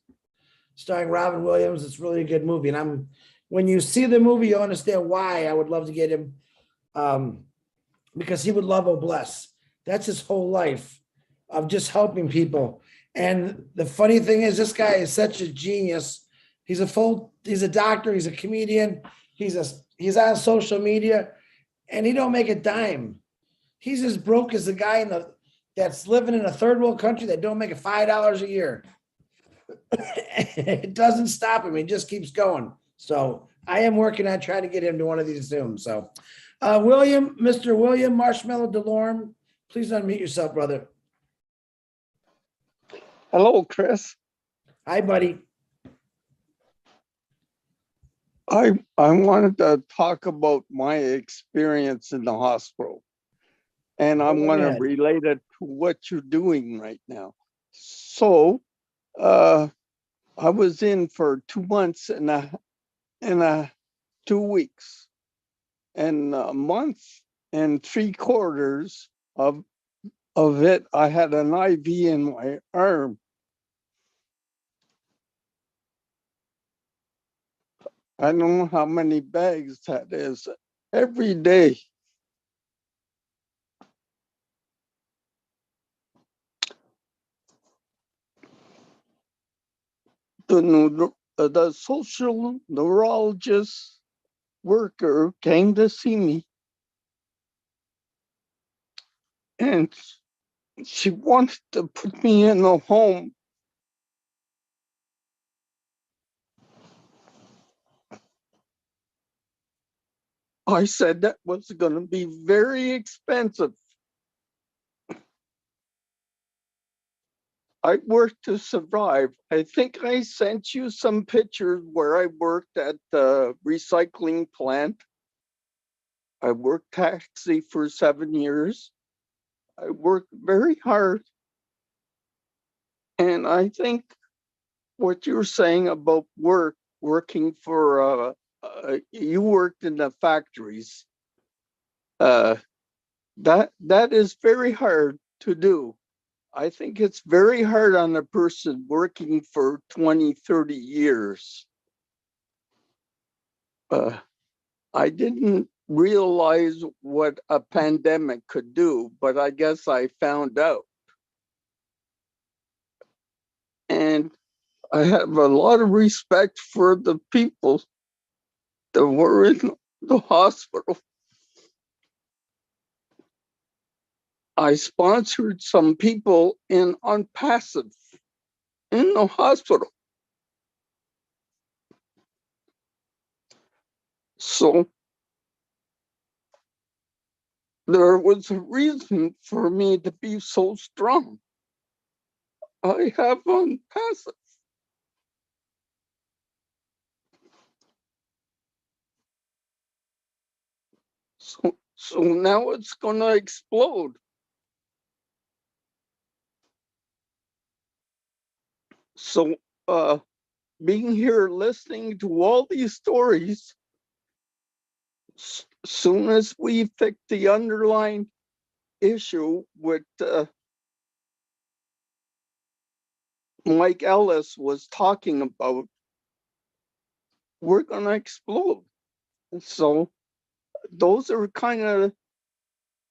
A: starring Robin Williams. It's really a good movie. And when you see the movie, you'll understand why I would love to get him, because he would love Obless. That's his whole life of just helping people. And the funny thing is, this guy is such a genius. He's a doctor, he's a comedian, he's on social media, and he don't make a dime. He's as broke as the guy that's living in a third world country that don't make $5 a year. It doesn't stop him. He just keeps going. So I am working on trying to get him to one of these Zooms. So Mr. William Marshmallow DeLorme, please unmute yourself, brother.
I: Hello, Chris.
A: Hi, buddy.
I: I wanted to talk about my experience in the hospital, and I want to relate it to what you're doing right now. So, I was in for 2 months and 2 weeks, and a month and 3/4 of it, I had an IV in my arm. I don't know how many bags that is every day. The social neurologist worker came to see me, and she wanted to put me in a home. I said that was going to be very expensive. I worked to survive. I think I sent you some pictures where I worked at the recycling plant. I worked taxi for 7 years. I worked very hard. And I think what you're saying about working for you worked in the factories. That is very hard to do. I think it's very hard on a person working for 20, 30 years. I didn't realize what a pandemic could do, but I guess I found out. And I have a lot of respect for the people that were in the hospital. I sponsored some people in ONPASSIVE in the hospital. So there was a reason for me to be so strong. I have ONPASSIVE. So now it's gonna explode. So being here listening to all these stories, soon as we fix the underlying issue with Mike Ellis was talking about, we're gonna explode. So those are kind of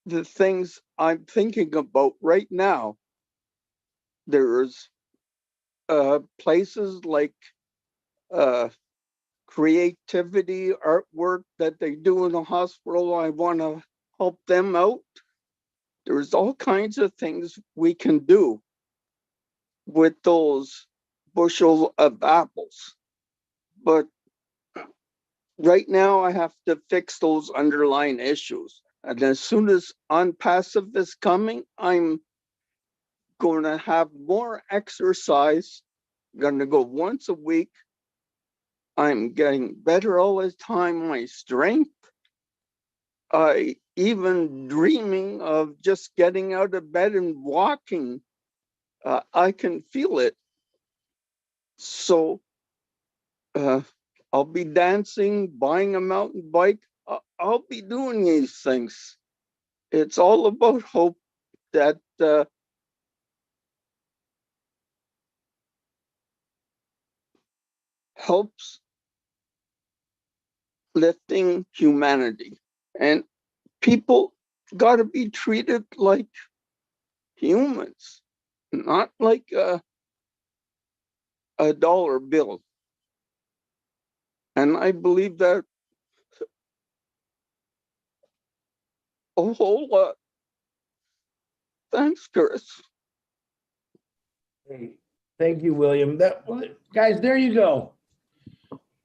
I: the things I'm thinking about right now. There's places like creativity, artwork that they do in the hospital. I want to help them out. There's all kinds of things we can do with those bushel of apples. But right now I have to fix those underlying issues. And as soon as ONPASSIVE is coming, I'm going to have more exercise. I'm going to go once a week. I'm getting better all the time, my strength. I even dreaming of just getting out of bed and walking. I can feel it. So I'll be dancing, buying a mountain bike. I'll be doing these things. It's all about hope that helps lifting humanity. And people got to be treated like humans, not like a dollar bill. And I believe that a whole lot. Thanks, Chris.
A: Hey, thank you, William. Guys, there you go.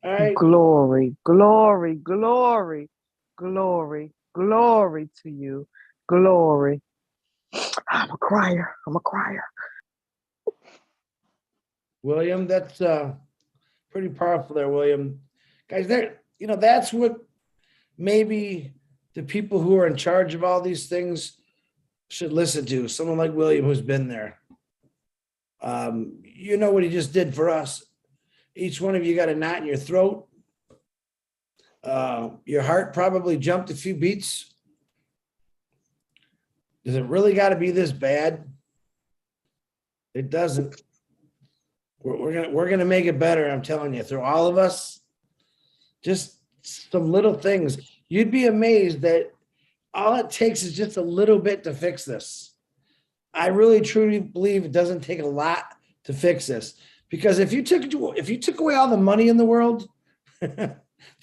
A: All right.
B: Glory, glory, glory, glory, glory to you. Glory. I'm a crier. I'm a crier.
A: William, that's pretty powerful there, William. Guys, that's what maybe the people who are in charge of all these things should listen to. Someone like William who's been there. You know what he just did for us. Each one of you got a knot in your throat. Your heart probably jumped a few beats. Does it really got to be this bad? It doesn't. We're gonna make it better. I'm telling you, through all of us, just some little things. You'd be amazed that all it takes is just a little bit to fix this. I really truly believe it doesn't take a lot to fix this, because if you took away all the money in the world,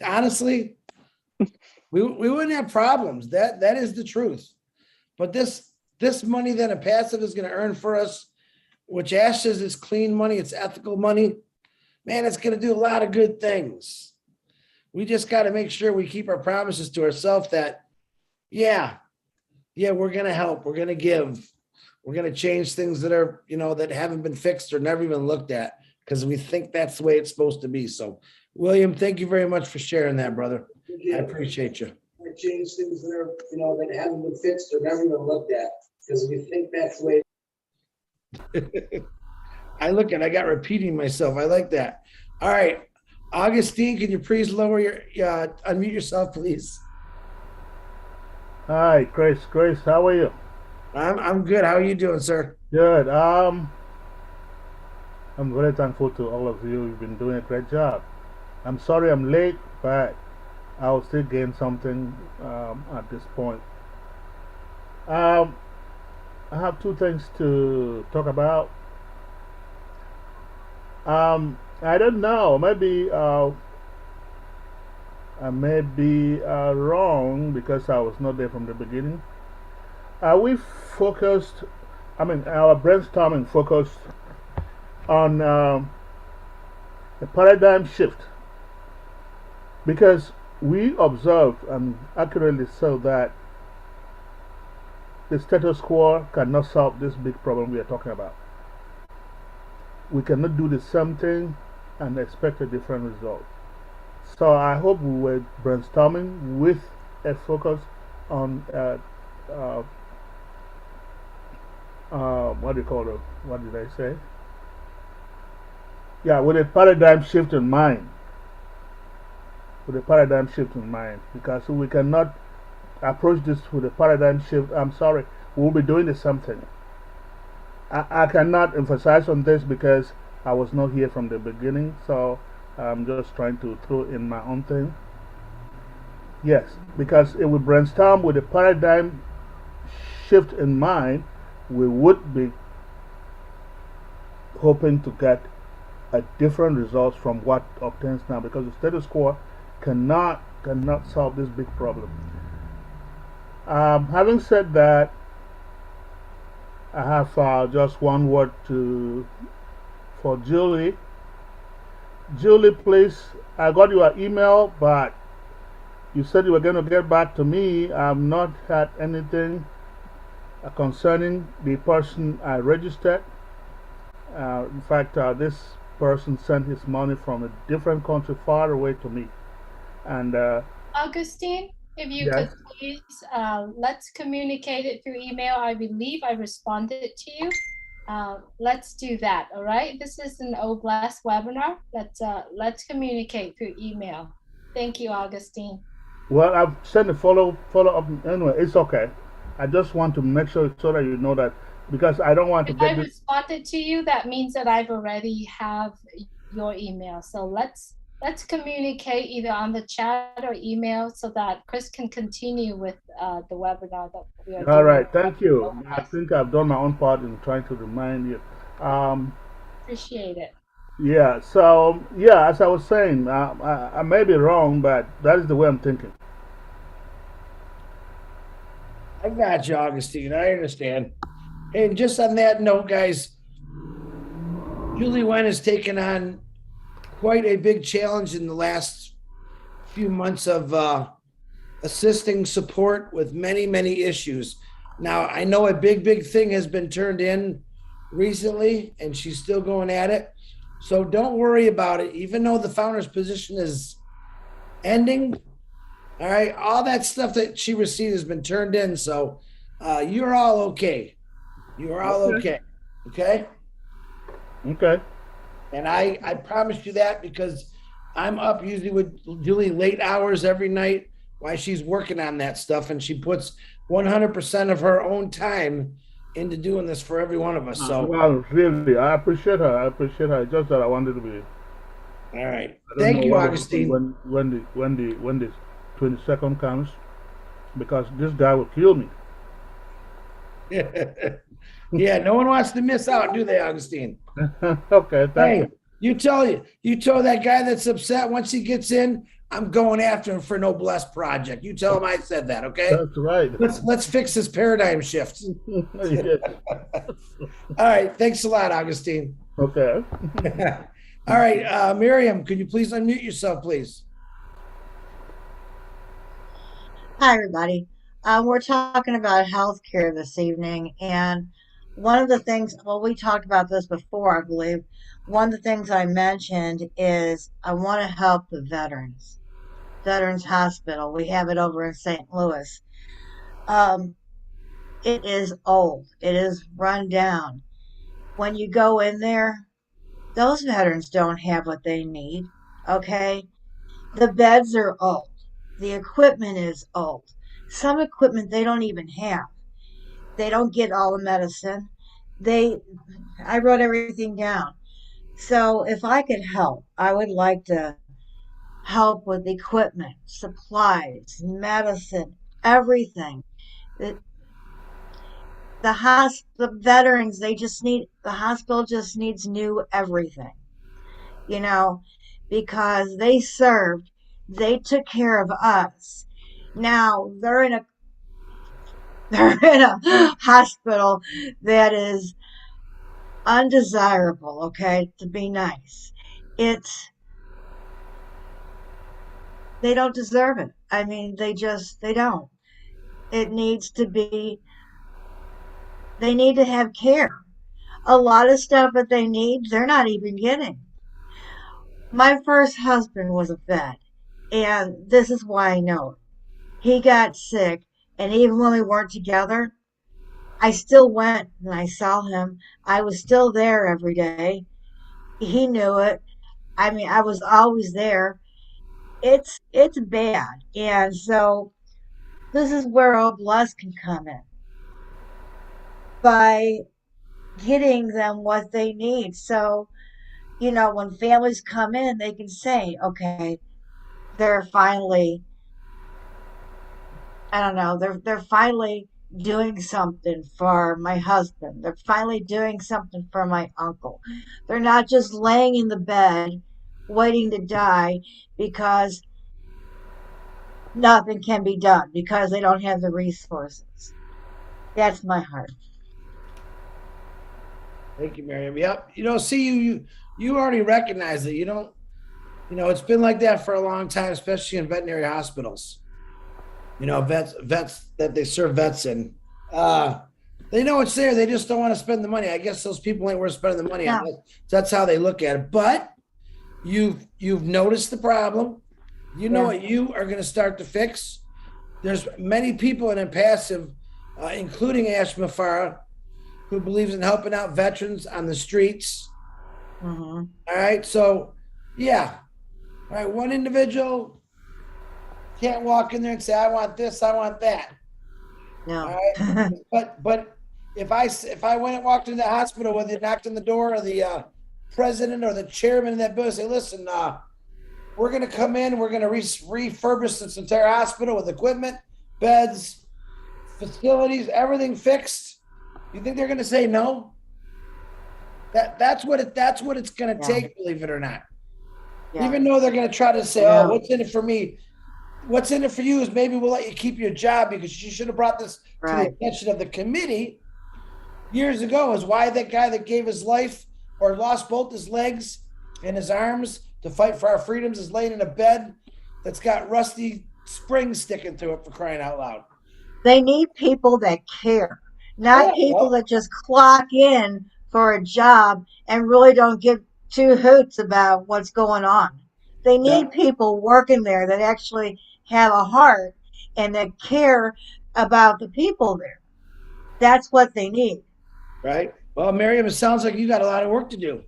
A: honestly, we wouldn't have problems. That is the truth. But this money that ONPASSIVE is going to earn for us, which Ash says is clean money, it's ethical money, man, it's going to do a lot of good things. We just got to make sure we keep our promises to ourselves that, yeah, we're going to help, we're going to give, we're going to change things that are, that haven't been fixed or never even looked at, because we think that's the way it's supposed to be. So, William, thank you very much for sharing that, brother. I appreciate you. I change things that are, that haven't been fixed or never even looked at, because we think that's the way. I got repeating myself. I like that. All right. Augustine, can you please lower your, unmute yourself, please?
J: Hi, Grace. Grace, how are you?
A: I'm good. How are you doing, sir?
J: Good. I'm very thankful to all of you. You've been doing a great job. I'm sorry I'm late, but I'll still gain something at this point. Um, I have two things to talk about. I don't know. Maybe I may be wrong because I was not there from the beginning. We focused, I mean, our brainstorming focused on a paradigm shift because we observed, and accurately so, that the status quo cannot solve this big problem we are talking about. We cannot do the same thing and expect a different result. So I hope we were brainstorming with a focus on uh, what do you call it? What did I say? Yeah, with a paradigm shift in mind. With a paradigm shift in mind, because we cannot approach this with a paradigm shift. I'm sorry, we'll be doing the same thing. I cannot emphasize on this because I was not here from the beginning, so I'm just trying to throw in my own thing. Yes, because if we brainstorm with a paradigm shift in mind, we would be hoping to get a different results from what obtains now, because the status quo cannot solve this big problem. Having said that, I have just one word for Julie. Julie, please, I got your email, but you said you were going to get back to me. I've not had anything concerning the person I registered. In fact, this person sent his money from a different country far away to me. And
D: Augustine, if you
J: yes,
D: could please, let's communicate it through email. I believe I responded to you. Let's do that. All right. This is an OBLESS webinar. Let's communicate through email. Thank you, Augustine.
J: well, I've sent a follow up. Anyway, it's okay. I just want to make sure so that you know that, because I don't want to
D: If I
J: get this.
D: responded to you, that means that I've already have your email. So let's communicate either on the chat or email so that Chris can continue with the webinar that we are doing.
J: All right, thank you. I think I've done my own part in trying to remind you.
D: Appreciate it.
J: Yeah, so, yeah, as I was saying, I may be wrong, but that is the way I'm thinking.
A: I got you, Augustine. I understand. And just on that note, guys, Julie Wen has taken on quite a big challenge in the last few months of assisting support with many, many issues. Now, I know a big thing has been turned in recently, and she's still going at it. So don't worry about it. Even though the founder's position is ending, all right, all that stuff that she received has been turned in. So you're all okay. You are all okay. Okay.
J: Okay.
A: And I promise you that because I'm up usually with Julie late hours every night while she's working on that stuff, and she puts 100% of her own time into doing this for every one of us. So,
J: well, really, I appreciate her. I appreciate her. It's just that I wanted to be.
A: All right. Thank you, Augustine.
J: When the 22nd comes, because this guy will kill me.
A: Yeah, no one wants to miss out, do they, Augustine?
J: Okay, thank you.
A: You tell that guy that's upset once he gets in, I'm going after him for no blessed project. You tell him I said that, okay?
J: That's right.
A: Let's fix this paradigm shift.
J: Yes.
A: All right, thanks a lot, Augustine.
J: Okay.
A: All right, Miriam, could you please unmute yourself, please?
K: Hi, everybody. We're talking about healthcare this evening, and one of the things, well, we talked about this before, I believe. One of the things I mentioned is I want to help the Veterans Hospital. We have it over in St. Louis. It is old. It is run down. When you go in there, those veterans don't have what they need. Okay. The beds are old. The equipment is old. Some equipment they don't even have. They don't get all the medicine. I wrote everything down. So if I could help, I would like to help with equipment, supplies, medicine, everything. The, the veterans, the hospital just needs new everything, you know, because they served, they took care of us. Now they're in a hospital that is undesirable, okay, to be nice. It's they don't deserve it. I mean, they don't. It needs to be they need to have care. A lot of stuff that they need, they're not even getting. My first husband was a vet, and this is why I know it. He got sick, and even when we weren't together, I still went and I saw him. I was still there every day. He knew it. I mean, I was always there. It's bad, and so this is where Oblast can come in by getting them what they need. So when families come in, they can say, okay, they're finally, I don't know, they're finally doing something for my husband. They're finally doing something for my uncle. They're not just laying in the bed waiting to die because nothing can be done because they don't have the resources. That's my heart.
A: Thank you, Miriam. Yep. See, you already recognize it. You don't, it's been like that for a long time, especially in veterinary hospitals. Vets that they serve vets in. They know it's there. They just don't want to spend the money. I guess those people ain't worth spending the money on. That's how they look at it. But you've noticed the problem. You know what you are going to start to fix. There's many people in ONPASSIVE, including Ash Mafara, who believes in helping out veterans on the streets.
K: Mm-hmm.
A: All right. So, yeah. All right. One individual can't walk in there and say, I want this, I want that.
K: No.
A: All right. but if I went and walked into the hospital, whether you knocked on the door or the president or the chairman of that building, say, listen, we're going to come in, we're going to refurbish this entire hospital with equipment, beds, facilities, everything fixed. You think they're going to say no? That's what it's going to take, believe it or not. Yeah. Even though they're going to try to say, oh, what's in it for me? What's in it for you is maybe we'll let you keep your job because you should have brought this to the attention of the committee years ago. Is why that guy that gave his life or lost both his legs and his arms to fight for our freedoms is laying in a bed that's got rusty springs sticking to it, for crying out loud.
K: They need people that care, not people that just clock in for a job and really don't give two hoots about what's going on. They need people working there that actually have a heart and that care about the people there. That's what they need.
A: Right. Well, Miriam, it sounds like you got a lot of work to do.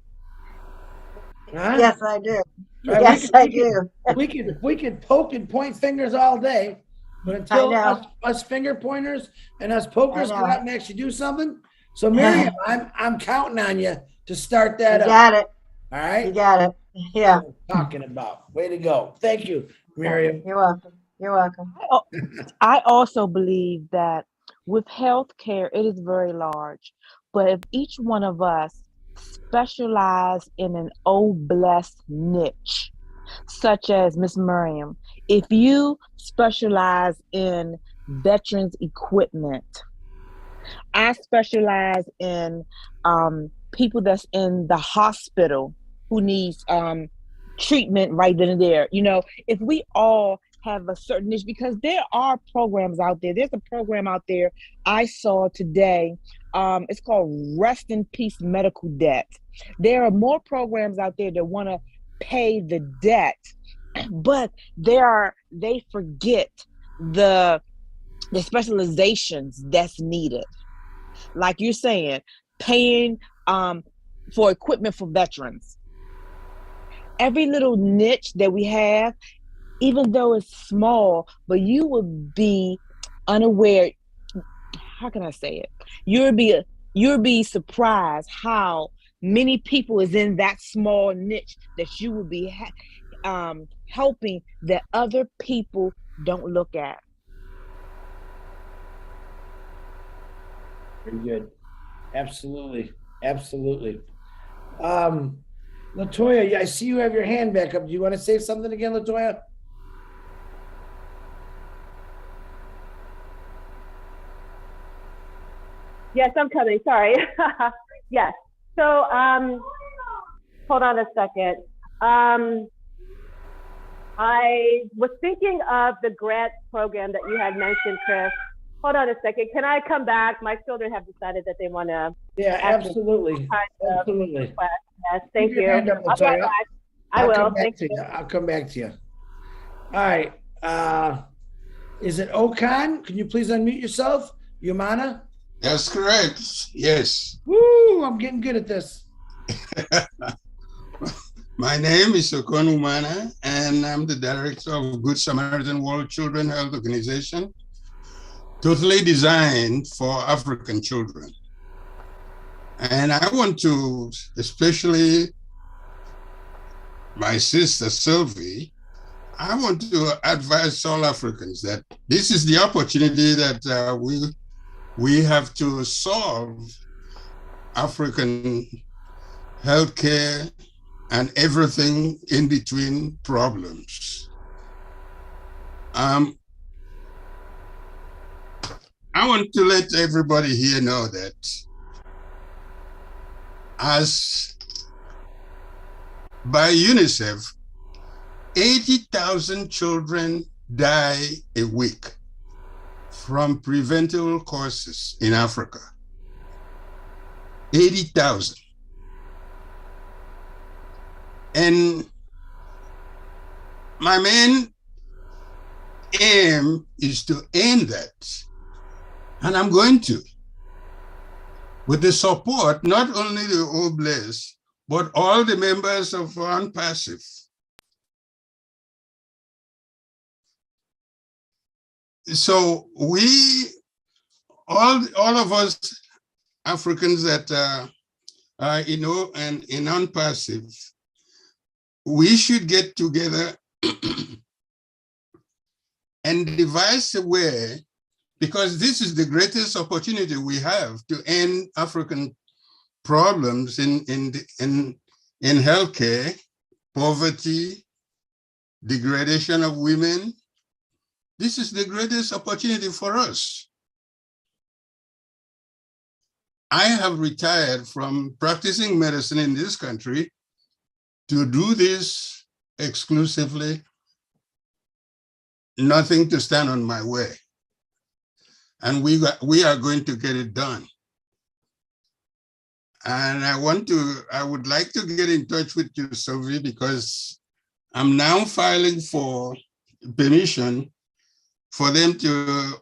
K: Huh? Yes, I do.
A: Right?
K: Yes, I do.
A: We could poke and point fingers all day, but until us finger pointers and us pokers go out and actually do something. So, Miriam, I'm counting on you to start that up.
K: You got it.
A: All right.
K: You got it. Yeah.
A: Talking about. Way to go. Thank you, Miriam.
K: You're welcome. You're welcome.
B: I also believe that with healthcare, it is very large. But if each one of us specialize in an blessed niche, such as Miss Miriam, if you specialize in veterans equipment, I specialize in people that's in the hospital who needs treatment right then and there. If we all have a certain niche, because there are programs out there. There's a program out there I saw today. It's called Rest in Peace Medical Debt. There are more programs out there that want to pay the debt, but they forget the specializations that's needed. Like you're saying, paying for equipment for veterans. every little niche that we have, even though it's small, but you will be unaware. How can I say it? You'll be surprised how many people is in that small niche that you will be helping that other people don't look at.
A: Very good. Absolutely. Absolutely. Latoya, I see you have your hand back up. Do you want to say something again, Latoya?
E: Yes, I'm coming. Sorry. Yes. So, hold on a second. I was thinking of the grant program that you had mentioned, Chris. Hold on a second. Can I come back? My children have decided that they want to.
A: Yeah, absolutely. Absolutely.
E: Yes, thank you.
A: Up,
E: I'll be right back. I will. Thank you.
A: I'll come back to you. All right. Is it Okan? Can you please unmute yourself? Yumana?
L: That's correct. Yes.
A: Woo, I'm getting good at this.
L: My name is Okon Umana, and I'm the director of Good Samaritan World Children Health Organization, totally designed for African children. And I want to, especially my sister Sylvie, I want to advise all Africans that this is the opportunity that we have to solve African healthcare and everything in between problems. I want to let everybody here know that as by UNICEF, 80,000 children die a week from preventable causes in Africa. 80,000. And my main aim is to end that. And I'm going to, with the support, not only the OBLES, but all the members of ONPASSIVE. So all of us Africans that are in ONPASSIVE, we should get together and devise a way, because this is the greatest opportunity we have to end African problems in healthcare, poverty, degradation of women. This is the greatest opportunity for us. I have retired from practicing medicine in this country to do this exclusively, nothing to stand on my way. And we are going to get it done. And I would like to get in touch with you, Sylvie, because I'm now filing for permission for them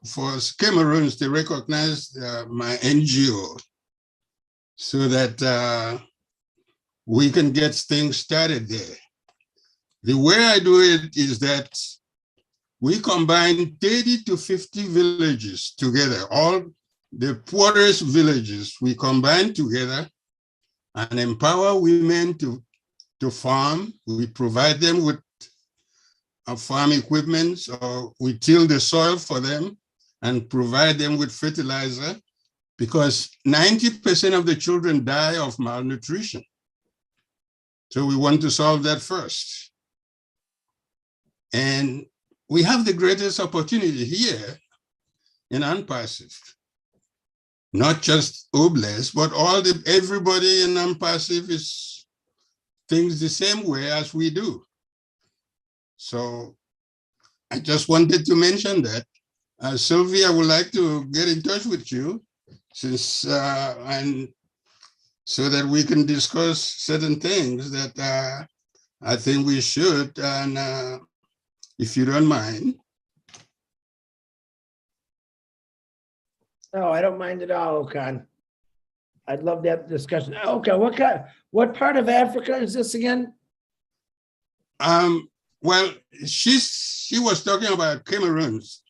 L: for Cameroons to recognize my NGO so that we can get things started there. The way I do it is that we combine 30 to 50 villages together, all the poorest villages, we combine together and empower women to farm. We provide them with farm equipment, or we till the soil for them and provide them with fertilizer, because 90% of the children die of malnutrition. So we want to solve that first. And we have the greatest opportunity here in ONPASSIVE. Not just OBLES, but everybody in ONPASSIVE thinks the same way as we do. So I just wanted to mention that. Sylvie, I would like to get in touch with you and so that we can discuss certain things that I think we should, and if you don't mind.
A: No, I don't mind at all, Okan. I'd love to have the discussion. Okay, what part of Africa is this again?
L: Well, she was talking about Cameroons.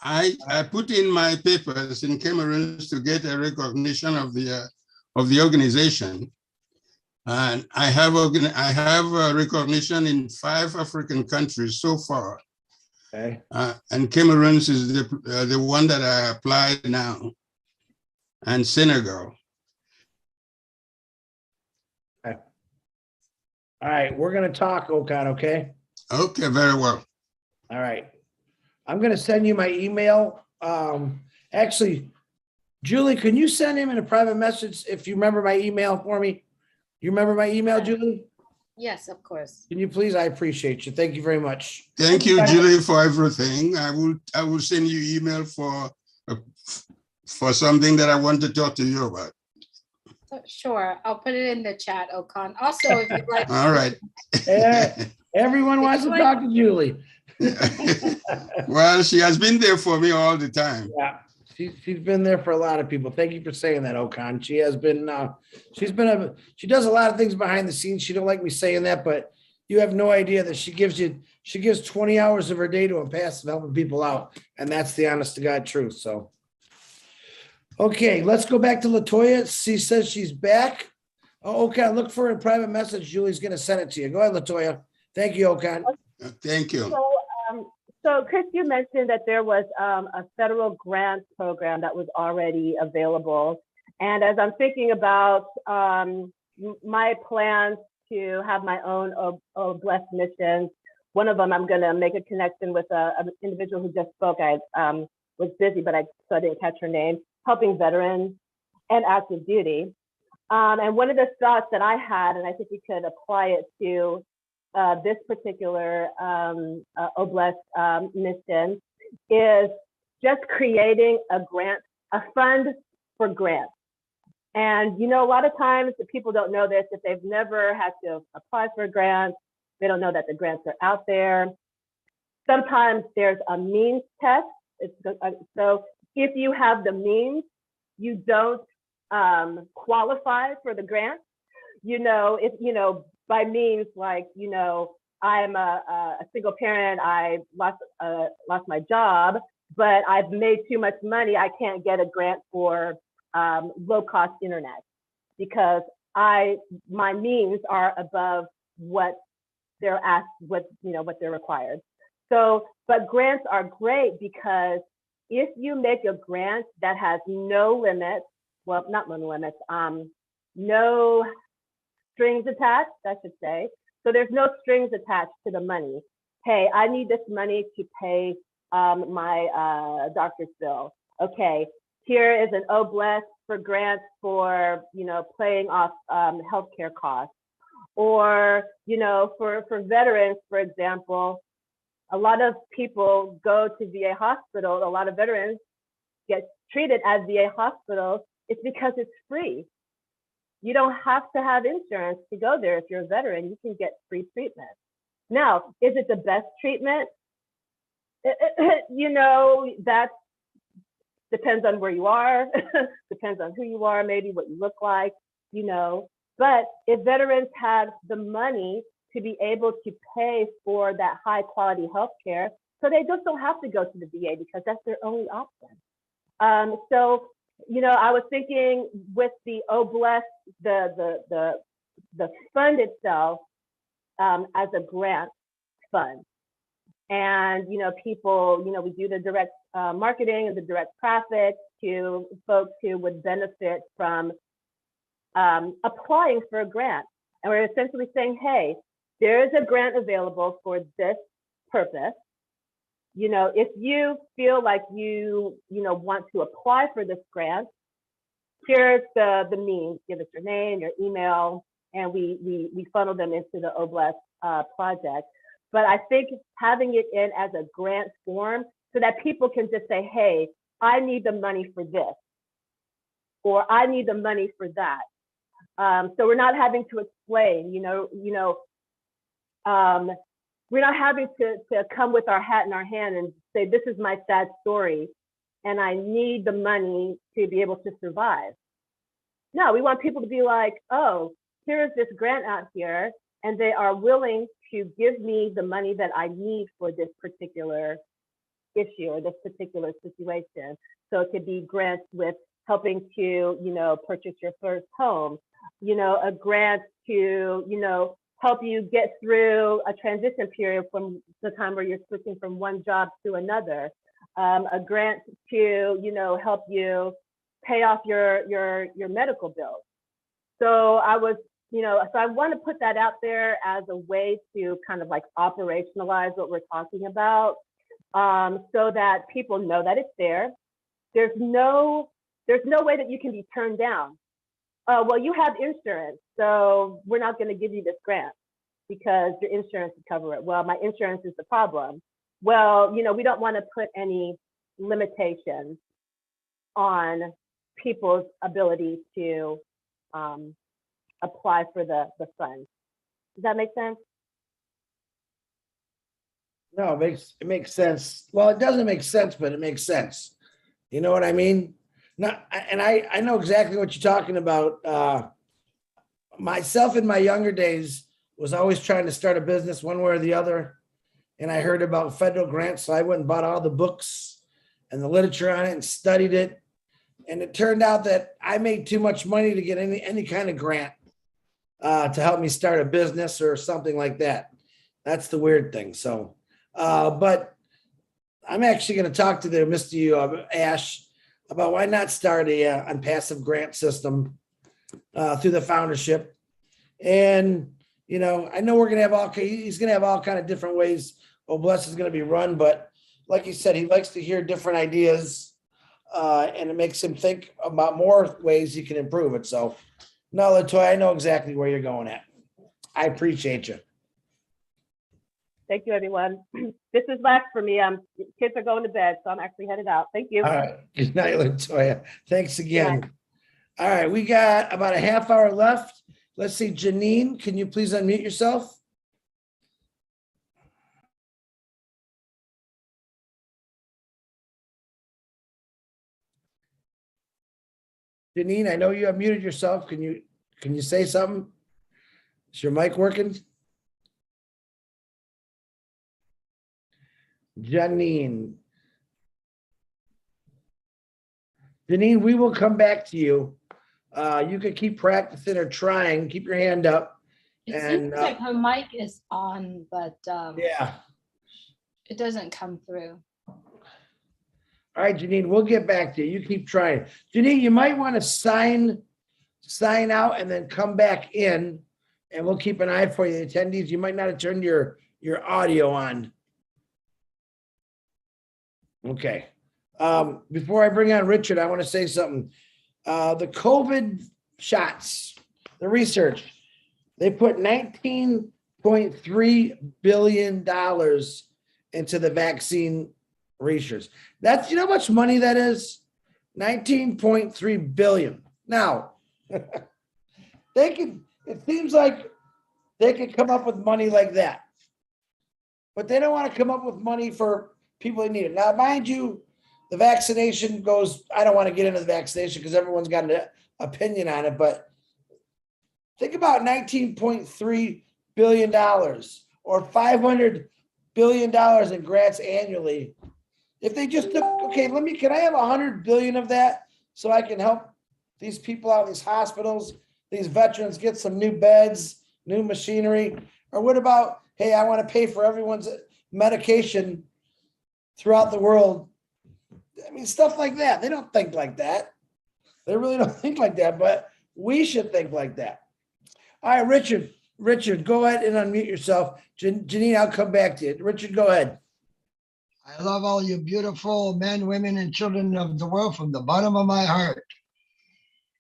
L: I put in my papers in Cameroons to get a recognition of the organization, and I have a recognition in 5 African countries so far.
A: Okay.
L: And Cameroons is the one that I applied now, and Senegal.
A: Okay. All right, we're gonna talk, Okan, okay?
L: Okay, very well.
A: All right. I'm gonna send you my email. Actually, Julie, can you send him in a private message if you remember my email for me? You remember my email, Julie?
D: Yes, of course.
A: Can you please? I appreciate you. Thank you very much.
L: Thank you, Julie, for everything. I will send you email for something that I want to talk to you about.
D: Sure, I'll put it in the chat, Okan. Also, if you'd like.
L: All right.
A: Yeah, everyone wants to talk to Julie.
L: Well, she has been there for me all the time.
A: Yeah, she's been there for a lot of people. Thank you for saying that, Okan. She has been. She does a lot of things behind the scenes. She don't like me saying that, but you have no idea that she gives 20 hours of her day to ONPASSIVE helping people out, and that's the honest to God truth. So. Okay, let's go back to Latoya. She says she's back. Oh, Okan, look for a private message. Julie's going to send it to you. Go ahead, Latoya. Thank you, Okan.
L: Thank you.
E: So Chris, you mentioned that there was a federal grant program that was already available. And as I'm thinking about my plans to have my own Blessed missions, one of them, I'm going to make a connection with an individual who just spoke. I was busy, so I didn't catch her name. Helping veterans and active duty. And one of the thoughts that I had, and I think we could apply it to this particular Oblast mission, is just creating a fund for grants. And, you know, a lot of times the people don't know this, if they've never had to apply for grants, they don't know that the grants are out there. Sometimes there's a means test. So if you have the means, you don't qualify for the grant. You know, if, you know, by means, like, you know, I'm a single parent, I lost my job, but I've made too much money, I can't get a grant for low-cost internet because my means are above what they're asked, what they're required. So, but grants are great because if you make a grant that has no limits, well, not no limits, no strings attached, I should say. So there's no strings attached to the money. Hey, I need this money to pay my doctor's bill. Okay, here is an Oblast for grants for, you know, paying off healthcare costs. Or, you know, for veterans, for example, a lot of people go to VA hospital. A lot of veterans get treated at VA hospitals. It's because it's free. You don't have to have insurance to go there. If you're a veteran, you can get free treatment. Now, is it the best treatment? You know, that depends on where you are, depends on who you are, maybe what you look like, you know. But if veterans had the money to be able to pay for that high quality healthcare, so they just don't have to go to the VA because that's their only option. So, you know, I was thinking with the Oblast, the fund itself as a grant fund. And, you know, people, you know, we do the direct marketing and the direct traffic to folks who would benefit from applying for a grant. And we're essentially saying, hey, there is a grant available for this purpose. You know, if you feel like you want to apply for this grant, here's the means. Give us your name, your email, and we funnel them into the Oblast project. But I think having it in as a grant form so that people can just say, hey, I need the money for this, or I need the money for that. So we're not having to explain, we're not having to come with our hat in our hand and say, this is my sad story, and I need the money to be able to survive. No, we want people to be like, oh, here's this grant out here. and they are willing to give me the money that I need for this particular issue or this particular situation. So it could be grants with helping to, purchase your first home, a grant to, help you get through a transition period from the time where you're switching from one job to another, a grant to, help you pay off your medical bills. So I was, so I want to put that out there as a way to kind of like operationalize what we're talking about, so that people know that it's there. There's no way that you can be turned down. Well, you have insurance, so we're not going to give you this grant because your insurance will cover it. Well, my insurance is the problem. Well, we don't want to put any limitations on people's ability to apply for the funds. Does that make sense?
A: No, it makes sense. Well, it doesn't make sense, but it makes sense. You know what I mean? I know exactly what you're talking about. Myself in my younger days was always trying to start a business one way or the other. And I heard about federal grants. So I went and bought all the books and the literature on it and studied it. And it turned out that I made too much money to get any kind of grant to help me start a business or something like that. That's the weird thing. So, but I'm actually going to talk to the Mr. Ash about why not start a ONPASSIVE grant system through the foundership. And, I know we're going to have he's going to have all kind of different ways OBLESS is going to be run, but like you said, he likes to hear different ideas and it makes him think about more ways he can improve it. So no, LaToya, I know exactly where you're going at. I appreciate you.
E: Thank you, everyone. This is last for me. Kids are going to bed, so I'm actually headed out. Thank you.
A: All right. Good night, LaToya. Thanks again. All right. We got about a half hour left. Let's see. Janine, can you please unmute yourself? Janine, I know you have muted yourself. Can you say something? Is your mic working? Janine, we will come back to you. You can keep practicing or trying. Keep your hand up.
D: It seems like her mic is on, but
A: yeah,
D: it doesn't come through.
A: All right, Janine, we'll get back to you. You keep trying. Janine, you might want to sign out and then come back in, and we'll keep an eye for you, attendees. You might not have turned your audio on. Okay. Before I bring on Richard, I want to say something. The COVID shots, the research, they put $19.3 billion into the vaccine research. That's, you know how much money that is? 19.3 billion. Now, it seems like they could come up with money like that, but they don't want to come up with money for people that need it. Now, mind you, the vaccination goes, I don't want to get into the vaccination because everyone's got an opinion on it, but think about $19.3 billion or $500 billion in grants annually. If they just took, okay, can I have 100 billion of that so I can help these people out in these hospitals, these veterans get some new beds, new machinery? Or what about, hey, I want to pay for everyone's medication throughout the world? I mean, stuff like that. They don't think like that. They really don't think like that, but we should think like that. All right, Richard, go ahead and unmute yourself. Janine, I'll come back to you. Richard, go ahead.
M: I love all you beautiful men, women, and children of the world from the bottom of my heart.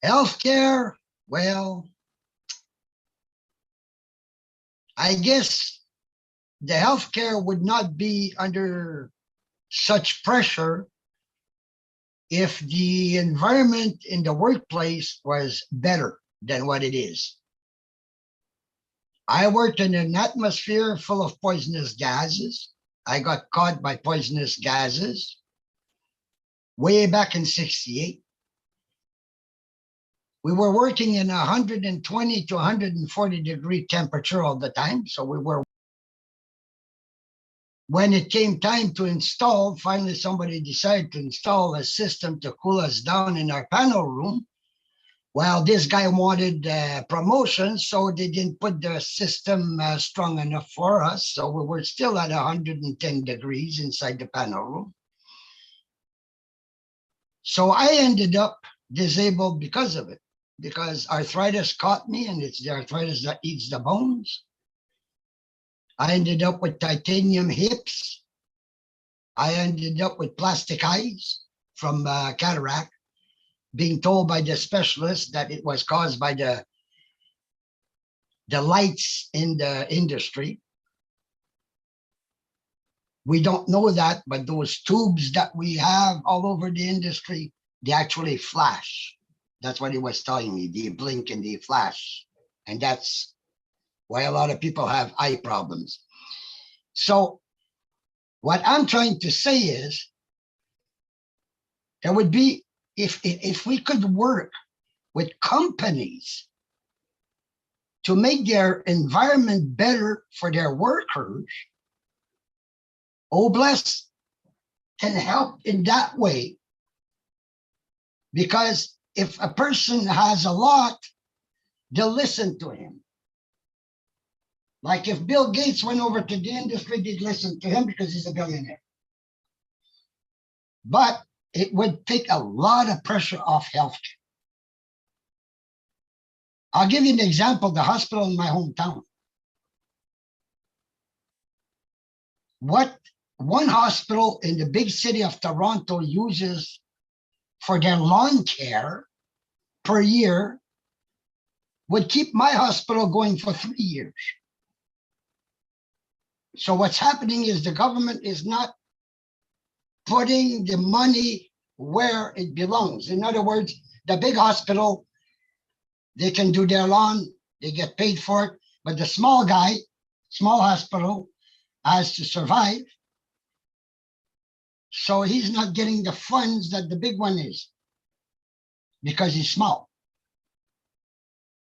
M: Healthcare, well, I guess the healthcare would not be under such pressure if the environment in the workplace was better than what it is. I worked in an atmosphere full of poisonous gases. I got caught by poisonous gases way back in '68. We were working in 120 to 140 degree temperature all the time. So we were, when it came time to install, finally somebody decided to install a system to cool us down in our panel room. Well, this guy wanted promotion, so they didn't put the system strong enough for us. So we were still at 110 degrees inside the panel room. So I ended up disabled because of it, because arthritis caught me, and it's the arthritis that eats the bones. I ended up with titanium hips. I ended up with plastic eyes from cataract, being told by the specialist that it was caused by the lights in the industry. We don't know that, but those tubes that we have all over the industry, they actually flash. That's what he was telling me. They blink and they flash. And that's why a lot of people have eye problems. So what I'm trying to say is, there would be, if we could work with companies to make their environment better for their workers, OBLES can help in that way. Because if a person has a lot, they'll listen to him. Like if Bill Gates went over to the industry, they'd listen to him because he's a billionaire. But it would take a lot of pressure off healthcare. I'll give you an example, the hospital in my hometown. What one hospital in the big city of Toronto uses for their lawn care per year would keep my hospital going for 3 years. So what's happening is the government is not putting the money where it belongs. In other words, the big hospital, they can do their lawn, they get paid for it, but the small guy, small hospital, has to survive. So he's not getting the funds that the big one is because he's small.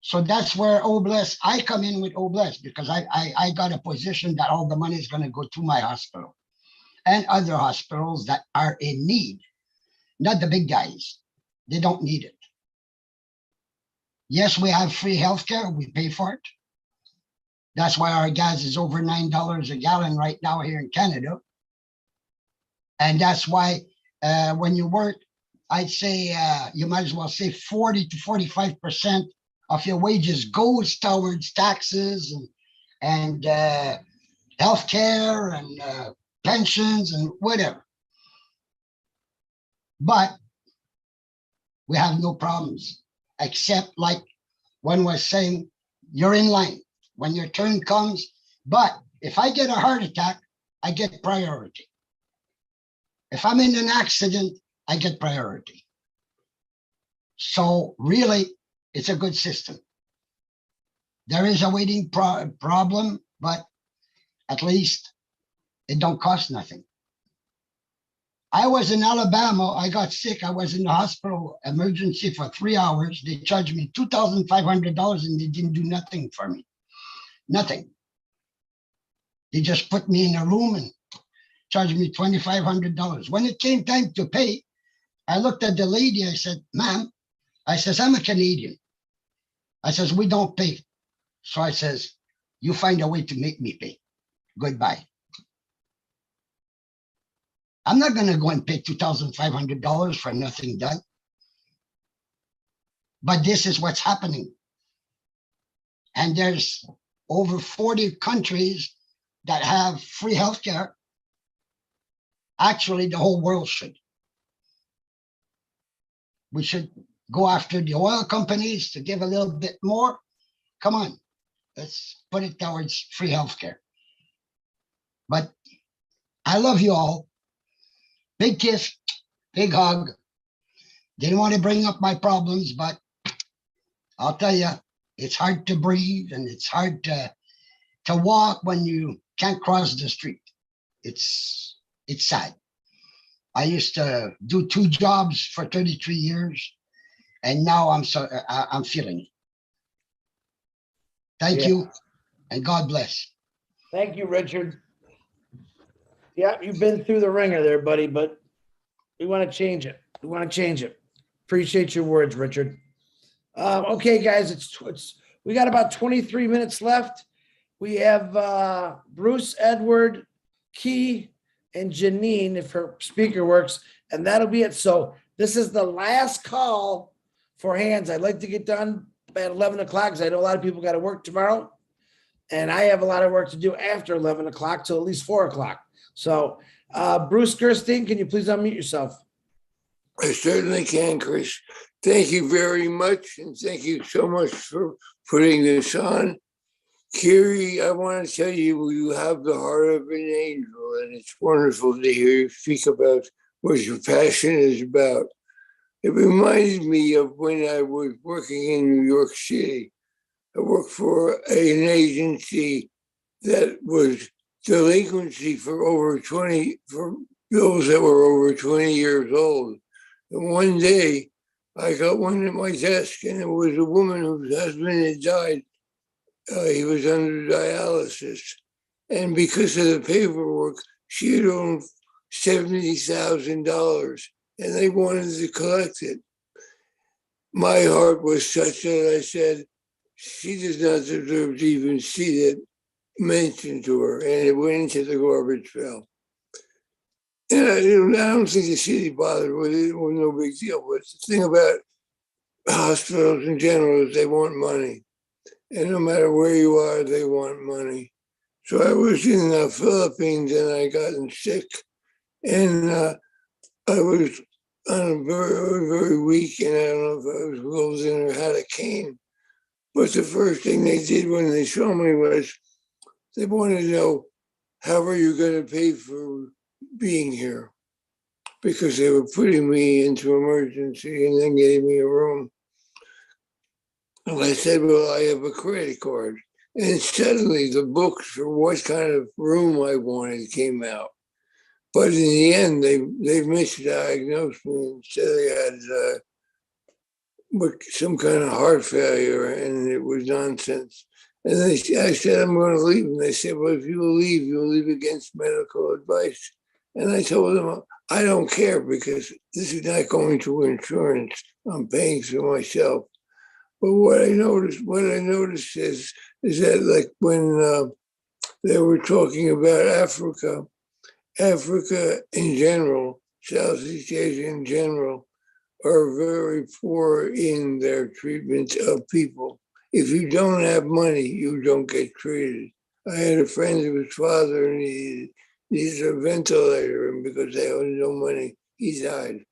M: So that's where OBLES, I come in with OBLES because I got a position that all the money is going to go to my hospital and other hospitals that are in need, not the big guys. They don't need it. Yes, we have free healthcare. We pay for it. That's why our gas is over $9 a gallon right now here in Canada. And that's why when you work, I'd say you might as well say 40 to 45% of your wages goes towards taxes and healthcare and pensions and whatever. But we have no problems, except like one was saying, you're in line when your turn comes. But if I get a heart attack, I get priority. If I'm in an accident, I get priority. So really, it's a good system. There is a waiting problem, but at least it don't cost nothing. I was in Alabama. I got sick. I was in the hospital emergency for 3 hours. They charged me $2,500 and they didn't do nothing for me. Nothing. They just put me in a room and charged me $2,500. When it came time to pay, I looked at the lady. I said, ma'am, I says, I'm a Canadian. I says, we don't pay. So I says, you find a way to make me pay. Goodbye. I'm not going to go and pay $2,500 for nothing done. But this is what's happening. And there's over 40 countries that have free healthcare. Actually, the whole world should. We should go after the oil companies to give a little bit more. Come on, let's put it towards free healthcare. But I love you all. Big kiss, big hug. Didn't want to bring up my problems, but I'll tell you, it's hard to breathe and it's hard to walk when you can't cross the street. It's sad. I used to do 2 jobs for 33 years. and now I'm feeling it. Thank
A: Yeah.
M: you, and God bless.
A: Thank you, Richard. Yeah, you've been through the ringer there, buddy, but we want to change it. We want to change it. Appreciate your words, Richard. Okay, guys, we got about 23 minutes left. We have Bruce, Edward, Key, and Janine, if her speaker works, and that'll be it. So this is the last call for hands. I'd like to get done at 11 o'clock because I know a lot of people got to work tomorrow. And I have a lot of work to do after 11 o'clock till at least 4 o'clock. So Bruce Gerstein, can you please unmute yourself?
N: I certainly can, Chris. Thank you very much. And thank you so much for putting this on. Kiri, I want to tell you, you have the heart of an angel, and it's wonderful to hear you speak about what your passion is about. It reminds me of when I was working in New York City. I worked for an agency that was delinquency for for bills that were over 20 years old. And one day I got one at my desk, and it was a woman whose husband had died. He was under dialysis. And because of the paperwork, she had owed $70,000, and they wanted to collect it. My heart was such that I said, she does not deserve to even see that mentioned to her, and it went into the garbage pail. And I don't think the city bothered with it. It was no big deal. But the thing about hospitals in general is they want money. And no matter where you are, they want money. So I was in the Philippines and I gotten sick. And I was on a very, very weak, and I don't know if I was wheeled or had a cane. But the first thing they did when they saw me was they wanted to know, how are you going to pay for being here? Because they were putting me into emergency and then gave me a room. And I said, well, I have a credit card. And suddenly the books for what kind of room I wanted came out. But in the end, they misdiagnosed me and said I had some kind of heart failure, and it was nonsense. And I said, I'm going to leave. And they said, well, if you leave, you'll leave against medical advice. And I told them, I don't care, because this is not going to insurance. I'm paying for myself. But what I noticed is that, like, when they were talking about Africa in general, Southeast Asia in general, are very poor in their treatment of people. If you don't have money, you don't get treated. I had a friend whose father needed a ventilator, and because they had no money, he died.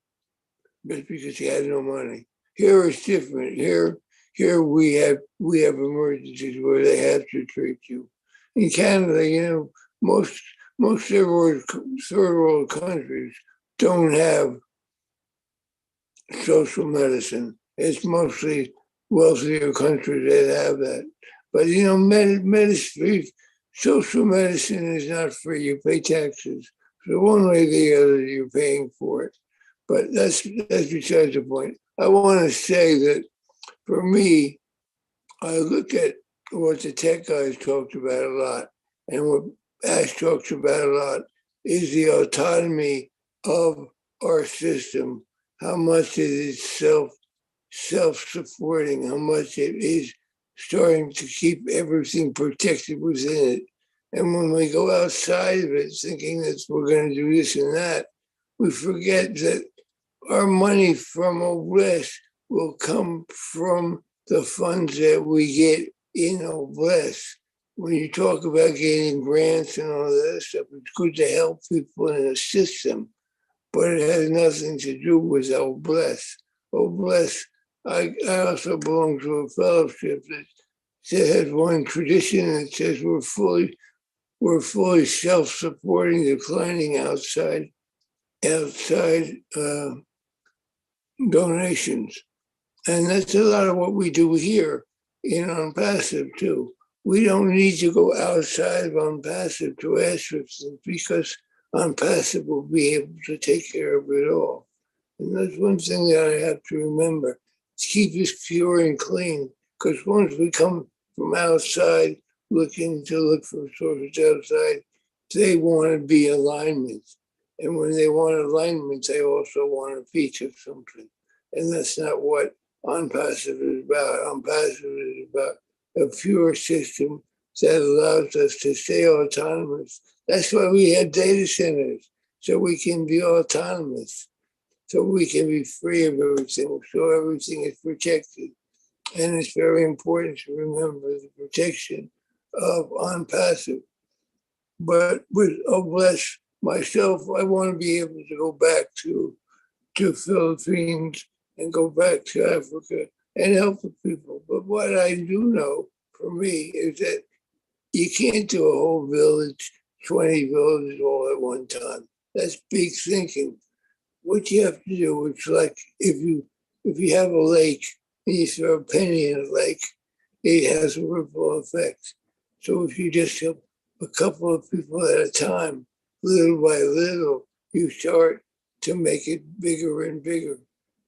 N: Just because he had no money. Here it's different. Here we have emergencies where they have to treat you. In Canada, most third world countries don't have social medicine. It's mostly wealthier countries that have that. But medicine, social medicine is not free. You pay taxes. So one way or the other, you're paying for it. But that's besides the point. I want to say that for me, I look at what the tech guys talked about a lot, and what Ash talks about a lot, is the autonomy of our system. How much it is self-supporting, how much it is starting to keep everything protected within it. And when we go outside of it, thinking that we're going to do this and that, we forget that our money from OBLESS will come from the funds that we get in OBLESS. When you talk about getting grants and all that stuff, it's good to help people and assist them, but it has nothing to do with OBLESS. OBLESS, I also belong to a fellowship that has one tradition that says we're fully self-supporting, declining outside donations. And that's a lot of what we do here in ONPASSIVE too. We don't need to go outside of ONPASSIVE to ask for things, because ONPASSIVE will be able to take care of it all. And that's one thing that I have to remember. keep us pure and clean. Because once we come from outside, looking to look for sources outside, they want to be alignment. And when they want alignment, they also want a piece of something. And that's not what ONPASSIVE is about. ONPASSIVE is about a pure system that allows us to stay autonomous. That's why we have data centers, so we can be autonomous, so we can be free of everything, so everything is protected. And it's very important to remember the protection of ONPASSIVE. But with bless myself, I want to be able to go back to Philippines and go back to Africa and help the people. But what I do know for me is that you can't do a whole village, 20 villages all at one time. That's big thinking. What you have to do, it's like if you have a lake and you throw a penny in a lake, it has a ripple effect. So if you just help a couple of people at a time, little by little, you start to make it bigger and bigger.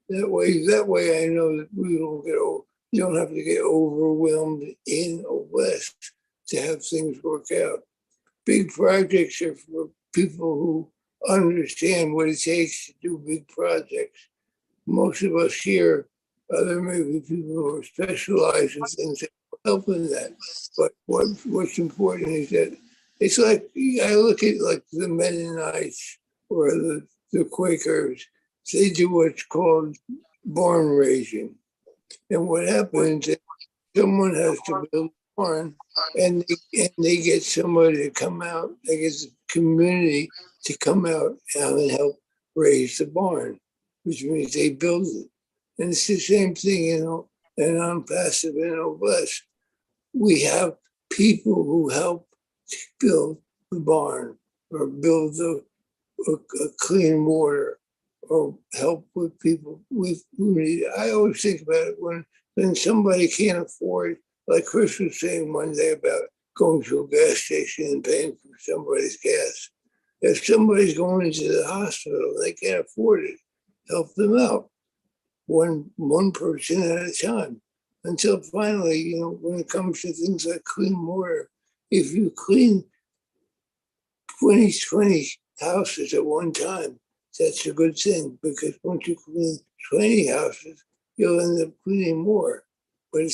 N: That way I know that we don't you don't have to get overwhelmed in or less to have things work out. Big projects are for people who understand what it takes to do big projects. Most of us here, there may be people who are specialized in things that help in that. But what's important is that it's like, I look at like the Mennonites or the Quakers, they do what's called barn raising. And what happens is someone has to build a barn and they get somebody to come out, they get the community to come out and help raise the barn, which means they build it. And it's the same thing, in ONPASSIVE and OBLESS. We have people who help build the barn or build a clean water or help with people with who need it. I always think about it when somebody can't afford, like Chris was saying one day about going to a gas station and paying for somebody's gas. If somebody's going into the hospital, they can't afford it, help them out, one person at a time. Until finally, when it comes to things like clean water, if you clean 20 houses at one time, that's a good thing, because once you clean 20 houses, you'll end up cleaning more. But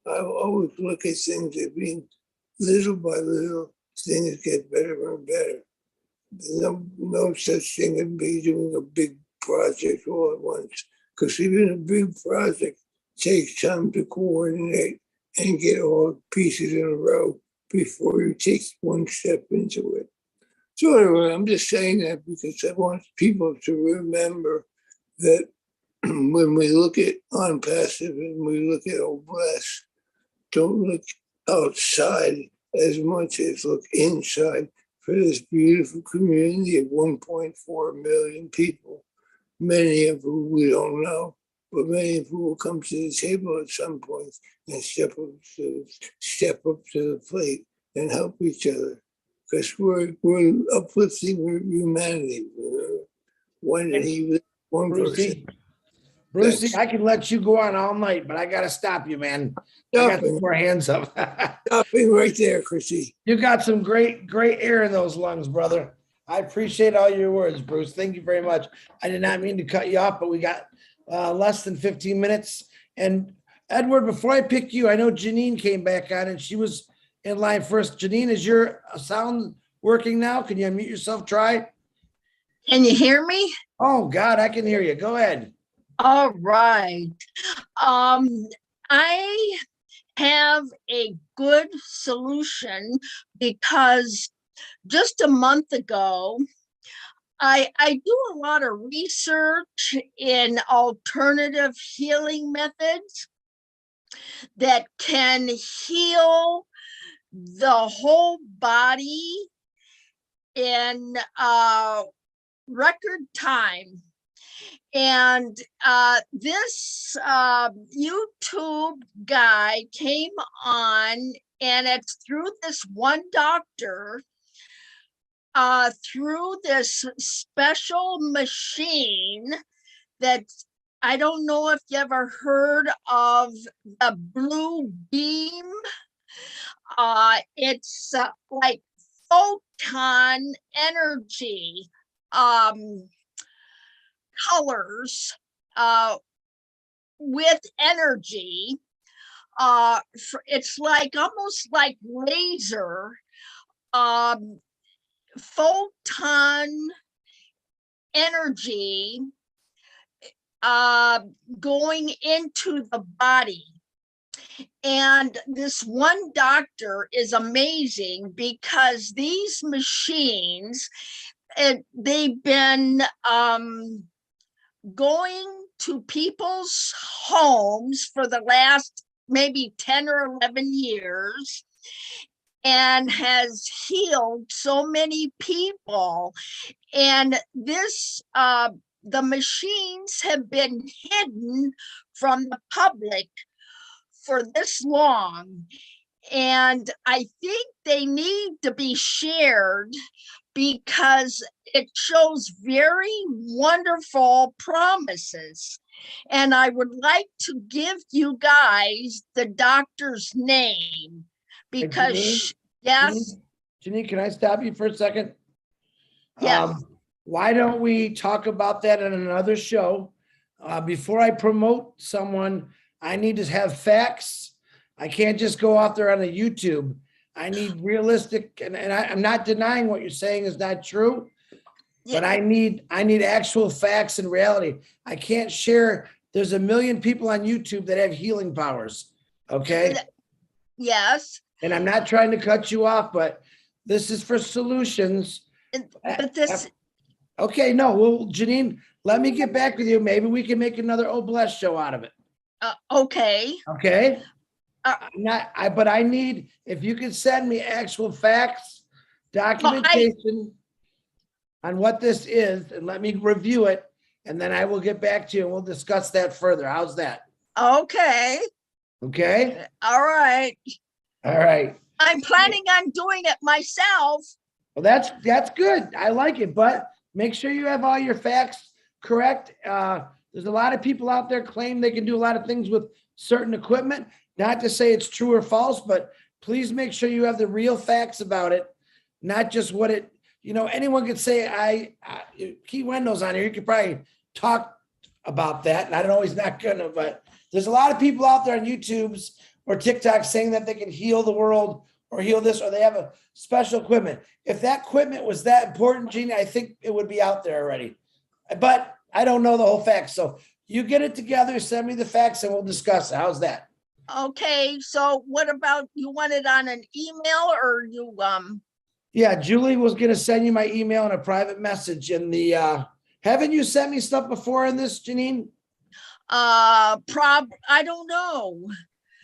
N: I always look at things as being little by little, things get better and better. There's no such thing as be doing a big project all at once, because even a big project takes time to coordinate and get all pieces in a row before you take one step into it. So anyway, I'm just saying that because I want people to remember that when we look at ONPASSIVE and we look at OBLESS, don't look outside as much as look inside for this beautiful community of 1.4 million people, many of whom we don't know, but many of whom will come to the table at some point and step up to the plate and help each other. Because we're uplifting humanity. One person.
A: Brucey, I can let you go on all night, but I got to stop you, man. I got some more hands up.
N: Stopping right there, Chrissy.
A: You got some great air in those lungs, brother. I appreciate all your words, Bruce. Thank you very much. I did not mean to cut you off, but we got less than 15 minutes. And Edward, before I pick you, I know Janine came back on and she was in line first. Janine, is your sound working now? Can you unmute yourself? Try.
O: Can you hear me?
A: Oh God, I can hear you. Go ahead.
O: All right. I have a good solution because just a month ago, I do a lot of research in alternative healing methods that can heal the whole body in record time. And this YouTube guy came on, and it's through this one doctor, through this special machine that I don't know if you ever heard of the blue beam. It's like photon energy colors with energy. It's like almost like laser photon energy going into the body. And this one doctor is amazing because these machines, they've been going to people's homes for the last maybe 10 or 11 years and has healed so many people. And this, the machines have been hidden from the public for this long. And I think they need to be shared because it shows very wonderful promises. And I would like to give you guys the doctor's name because, yes.
A: Janine, can I stop you for a second?
O: Yes.
A: Why don't we talk about that in another show? Before I promote someone, I need to have facts. I can't just go out there on a YouTube. I need realistic, and I'm not denying what you're saying is not true, but I need actual facts and reality. I can't share. There's a million people on YouTube that have healing powers. Okay.
O: Yes.
A: And I'm not trying to cut you off, but this is for solutions.
O: But this.
A: Okay, no, well, Janine, let me get back with you. Maybe we can make another Oh Bless show out of it.
O: Okay.
A: Okay. But I need, if you could send me actual facts, documentation on what this is, and let me review it, and then I will get back to you and we'll discuss that further. How's that?
O: Okay.
A: Okay.
O: All right.
A: All right.
O: I'm planning on doing it myself.
A: Well, that's good. I like it, but make sure you have all your facts correct. There's a lot of people out there claim they can do a lot of things with certain equipment. Not to say it's true or false, but please make sure you have the real facts about it, not just what it, anyone could say, Key Wendell's on here. You could probably talk about that. And I don't know, he's not gonna, but there's a lot of people out there on YouTubes or TikTok saying that they can heal the world or heal this, or they have a special equipment. If that equipment was that important, Jeannie, I think it would be out there already. But I don't know the whole facts. So you get it together, send me the facts, and we'll discuss it. How's that?
O: Okay, so what about, you want it on an email or you,
A: Yeah, Julie was gonna send you my email and a private message in the, haven't you sent me stuff before in this, Janine?
O: I don't know.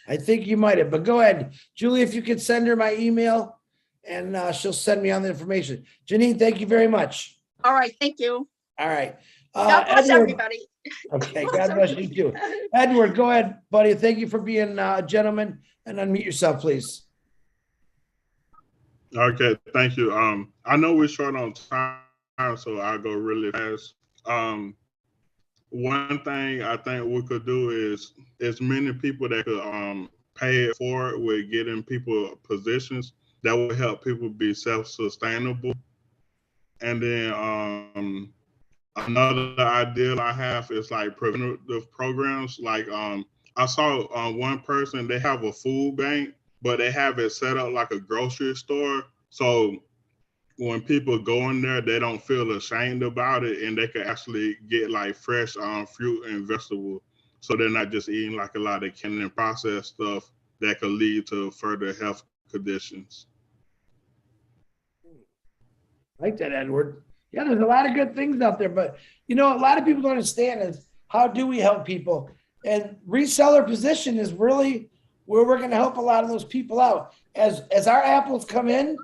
A: I think you might have, but go ahead. Julie, if you could send her my email and she'll send me on the information. Janine, thank you very much.
O: All right, thank you.
A: All right.
O: God bless
A: Edward,
O: everybody.
A: okay, God bless you too. Edward, go ahead, buddy. Thank you for being a gentleman, and unmute yourself, please.
P: Okay, thank you. I know we're short on time, so I'll go really fast. One thing I think we could do is as many people that could pay it forward with getting people positions that will help people be self-sustainable. And then another idea I have is like preventative programs. Like I saw one person, they have a food bank, but they have it set up like a grocery store. So when people go in there, they don't feel ashamed about it, and they can actually get like fresh fruit and vegetables. So they're not just eating like a lot of canned and processed stuff that could lead to further health conditions.
A: I like that, Edward. Yeah, there's a lot of good things out there, but a lot of people don't understand is how do we help people? And reseller position is really where we're going to help a lot of those people out. As our apples come in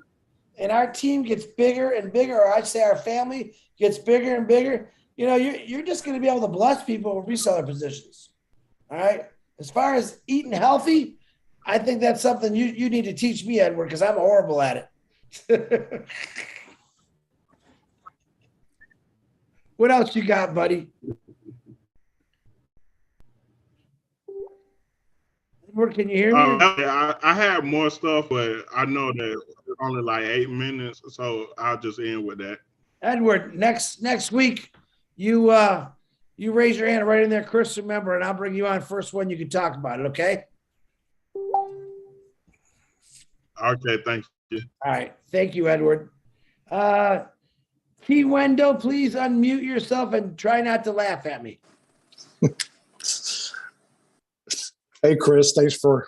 A: and our team gets bigger and bigger, or I'd say our family gets bigger and bigger, you're just going to be able to bless people with reseller positions. All right. As far as eating healthy, I think that's something you need to teach me, Edward, because I'm horrible at it. What else you got, buddy? Edward, can you hear me?
P: I have more stuff, but I know that it's only like 8 minutes, so I'll just end with that.
A: Edward, next week, you raise your hand right in there, Chris, remember, and I'll bring you on first one. You can talk about it, okay?
P: Okay, thank you.
A: All right. Thank you, Edward. T. Wendell, please unmute yourself and try not to laugh at me.
Q: Hey, Chris, thanks for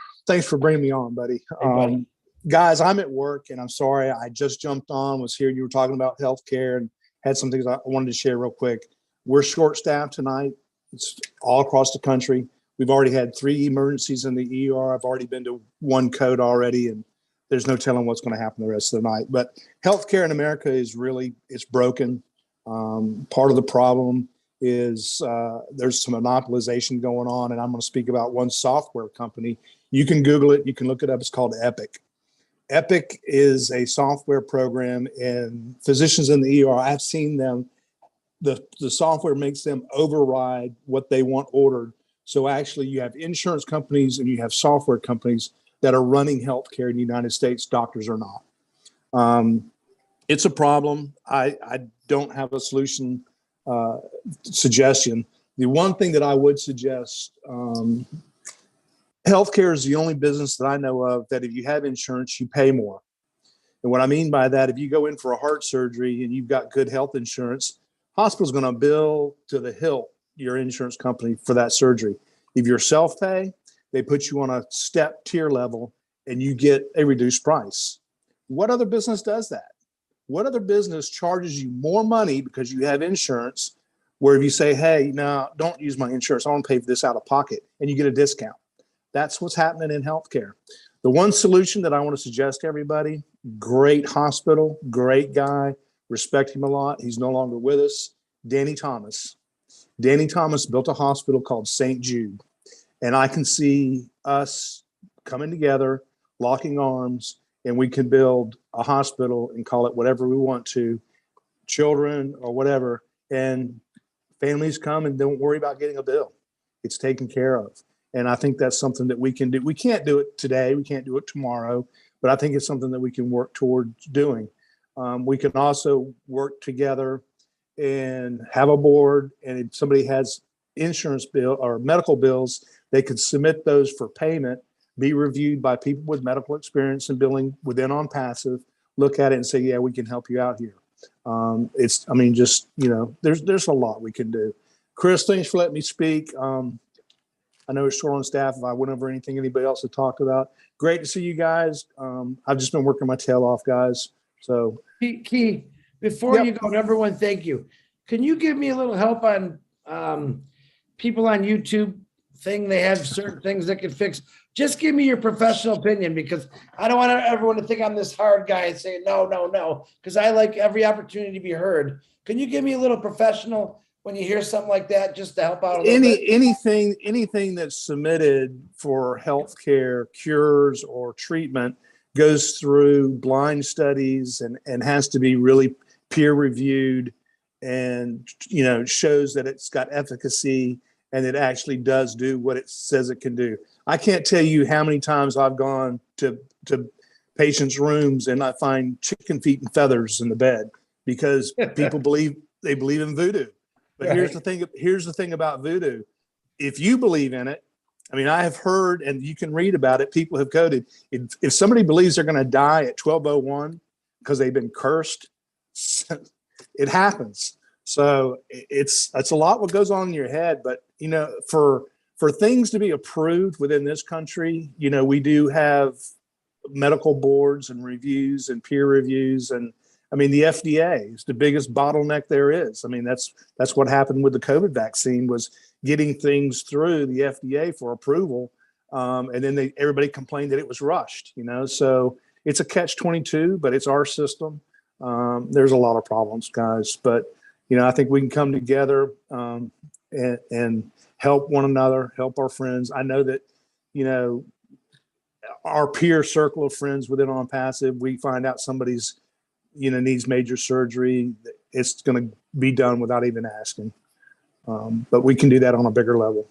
Q: bringing me on, buddy.
A: Hey, buddy.
Q: Guys, I'm at work and I'm sorry. I just jumped on, was here. You were talking about healthcare and had some things I wanted to share real quick. We're short staffed tonight. It's all across the country. We've already had 3 emergencies in the ER. I've already been to 1 code already, and there's no telling what's going to happen the rest of the night. But healthcare in America is it's broken. Part of the problem is there's some monopolization going on, and I'm going to speak about one software company. You can Google it. You can look it up. It's called Epic. Epic is a software program, and physicians in the ER, I've seen them. The software makes them override what they want ordered. So actually, you have insurance companies and you have software companies that are running healthcare in the United States. Doctors are not. It's a problem. I don't have a solution suggestion. The one thing that I would suggest, healthcare is the only business that I know of that if you have insurance, you pay more. And what I mean by that, if you go in for a heart surgery and you've got good health insurance, hospital's going to bill to the hilt your insurance company for that surgery. If you're self-pay, they put you on a step tier level and you get a reduced price. What other business does that? What other business charges you more money because you have insurance, where if you say, hey, no, don't use my insurance, I want to pay for this out of pocket, and you get a discount? That's what's happening in healthcare. The one solution that I want to suggest to everybody, great hospital, great guy, respect him a lot. He's no longer with us. Danny Thomas. Danny Thomas built a hospital called St. Jude. And I can see us coming together, locking arms, and we can build a hospital and call it whatever we want to, children or whatever. And families come and don't worry about getting a bill. It's taken care of. And I think that's something that we can do. We can't do it today. We can't do it tomorrow. But I think it's something that we can work towards doing. We can also work together and have a board. And if somebody has insurance bill or medical bills, they could submit those for payment, be reviewed by people with medical experience and billing within ONPASSIVE, look at it and say, yeah, we can help you out here. There's a lot we can do. Chris, thanks for letting me speak. I know it's short on staff. If I went over anything anybody else to talk about, great to see you guys. I've just been working my tail off, guys. So
A: Key, before you go, number one, thank you. Can you give me a little help on people on YouTube thing? They have certain things that can fix. Just give me your professional opinion, because I don't want everyone to think I'm this hard guy and saying no, because I like every opportunity to be heard. Can you give me a little professional when you hear something like that, just to help out a little bit?
Q: Anything that's submitted for healthcare cures or treatment goes through blind studies and has to be really peer reviewed, and shows that it's got efficacy and it actually does do what it says it can do. I can't tell you how many times I've gone to patients' rooms and I find chicken feet and feathers in the bed because people believe in voodoo. But
A: Right.
Q: Here's the thing about voodoo. If you believe in it, I mean, I have heard, and you can read about it, people have coded, if somebody believes they're going to die at 12:01 because they've been cursed, it happens. So it's a lot what goes on in your head. But, for things to be approved within this country, we do have medical boards and reviews and peer reviews. And I mean, the FDA is the biggest bottleneck there is. I mean, that's what happened with the COVID vaccine, was getting things through the FDA for approval. And then everybody complained that it was rushed, so it's a catch-22, but it's our system. There's a lot of problems, guys, but, I think we can come together and help one another, help our friends. I know that, our peer circle of friends within ONPASSIVE, we find out somebody's, needs major surgery, it's going to be done without even asking. But we can do that on a bigger level.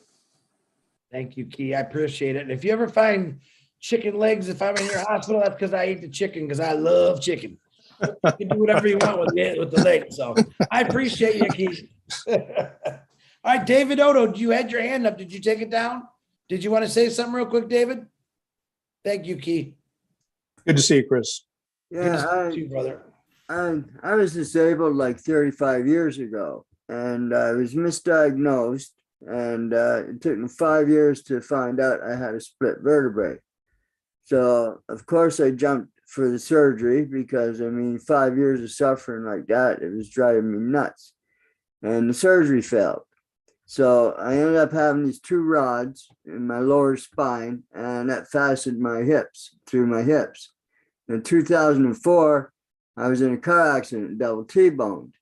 A: Thank you, Key. I appreciate it. And if you ever find chicken legs, if I'm in your hospital, that's because I ate the chicken because I love chicken. You can do whatever you want with the legs. So I appreciate you, Key. All right, David Odo, you had your hand up. Did you take it down? Did you want to say something real quick, David? Thank you, Key.
Q: Good to see you, Chris.
R: Yeah,
A: you, brother.
R: I was disabled like 35 years ago, and I was misdiagnosed, and it took me 5 years to find out I had a split vertebrae. So, of course, I jumped for the surgery because, 5 years of suffering like that, it was driving me nuts. And the surgery failed. So I ended up having these 2 rods in my lower spine, and that fastened my hips through my hips. In 2004, I was in a car accident, double T-boned.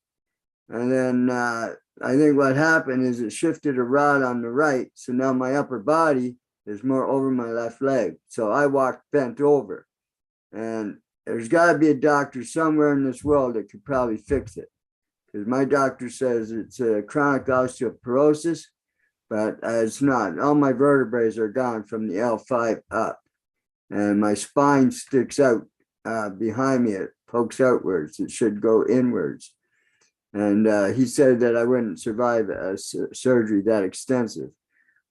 R: And then I think what happened is it shifted a rod on the right. So now my upper body is more over my left leg. So I walk bent over. And there's got to be a doctor somewhere in this world that could probably fix it. Because my doctor says it's a chronic osteoporosis, but it's not. All my vertebrae are gone from the L5 up. And my spine sticks out behind me. It pokes outwards. It should go inwards. And he said that I wouldn't survive a surgery that extensive,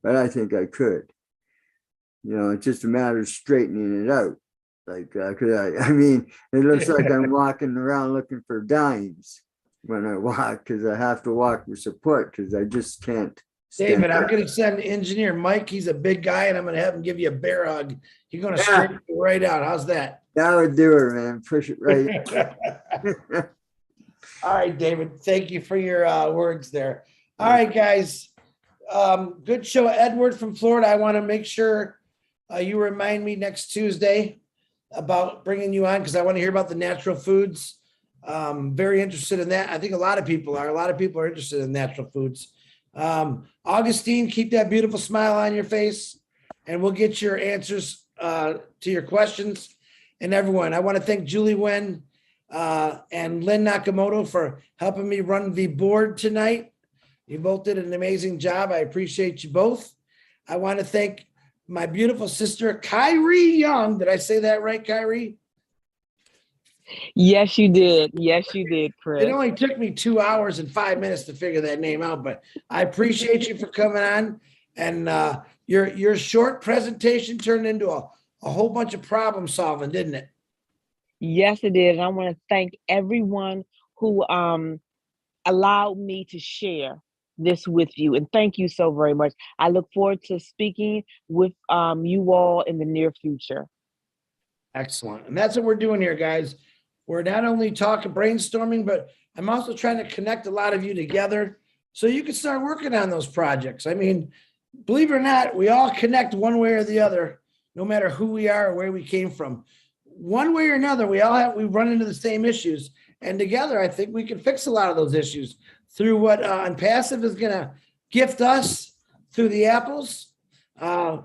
R: but I think I could. It's just a matter of straightening it out. Like, it looks like I'm walking around looking for dimes when I walk, because I have to walk with support because I just can't.
A: David, I'm going to send engineer Mike. He's a big guy, and I'm going to have him give you a bear hug. You're going to straighten it right out. How's that?
R: That would do it, man. Push it right.
A: All right, David. Thank you for your words there. All right, guys. Good show. Edward from Florida. I want to make sure you remind me next Tuesday about bringing you on because I want to hear about the natural foods. Very interested in that. I think a lot of people are. A lot of people are interested in natural foods. Augustine, keep that beautiful smile on your face, and we'll get your answers to your questions. And everyone, I want to thank Julie Wen and Lynn Nakamoto for helping me run the board tonight. You both did an amazing job. I appreciate you both. I want to thank my beautiful sister, Kyrie Young. Did I say that right, Kyrie?
B: Yes, you did. Yes, you did, Chris.
A: It only took me 2 hours and 5 minutes to figure that name out, but I appreciate you for coming on. And your short presentation turned into a whole bunch of problem solving, didn't it?
B: Yes, it did. And I want to thank everyone who allowed me to share this with you. And thank you so very much. I look forward to speaking with you all in the near future.
A: Excellent. And that's what we're doing here, guys. We're not only talking brainstorming, but I'm also trying to connect a lot of you together so you can start working on those projects. Believe it or not, we all connect one way or the other, no matter who we are or where we came from. One way or another, we run into the same issues. And together, I think we can fix a lot of those issues through what ONPASSIVE is going to gift us through the apples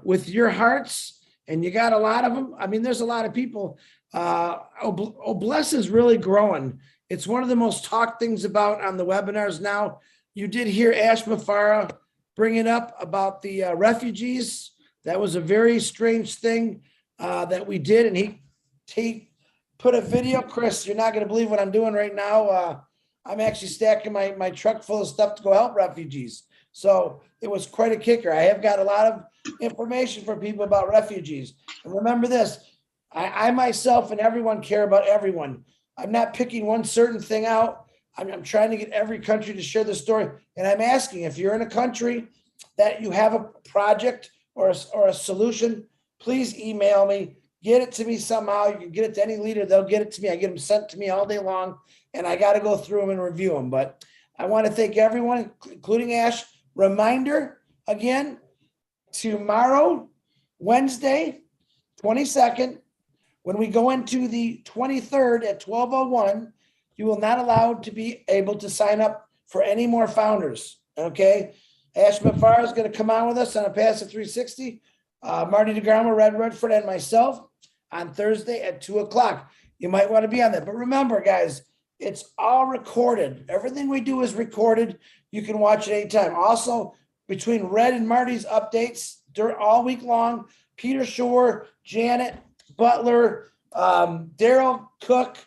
A: with your hearts. And you got a lot of them. There's a lot of people. Bless is really growing. It's one of the most talked things about on the webinars now. You did hear Ash Mafara bring it up about the refugees. That was a very strange thing that we did. And he put a video. Chris, you're not going to believe what I'm doing right now. I'm actually stacking my truck full of stuff to go help refugees. So it was quite a kicker. I have got a lot of information for people about refugees. And remember this, I myself and everyone care about everyone. I'm not picking one certain thing out. I'm trying to get every country to share the story. And I'm asking, if you're in a country that you have a project or a solution, please email me. Get it to me somehow. You can get it to any leader. They'll get it to me. I get them sent to me all day long, and I got to go through them and review them. But I want to thank everyone, including Ash. Reminder again, tomorrow, Wednesday, 22nd, when we go into the 23rd at 12:01, you will not allowed to be able to sign up for any more founders. Okay. Ash Mafara is going to come on with us on ONPASSIVE 360. Marty DeGramo, Red Redford, and myself on Thursday at 2:00. You might want to be on that. But remember, guys, it's all recorded. Everything we do is recorded. You can watch it anytime. Also, between Red and Marty's updates, all week long. Peter Shore, Janet Butler, Daryl Cook,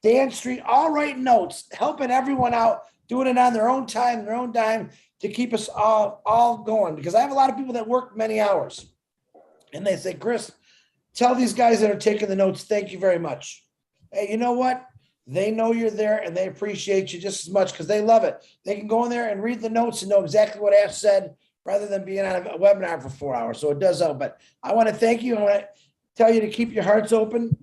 A: Dan Street, all writing notes, helping everyone out, doing it on their own time, their own dime to keep us all going. Because I have a lot of people that work many hours. And they say, Chris, tell these guys that are taking the notes, thank you very much. Hey, you know what? They know you're there and they appreciate you just as much because they love it. They can go in there and read the notes and know exactly what Ash said rather than being on a webinar for 4 hours. So it does help. But I want to thank you. I want to tell you to keep your hearts open.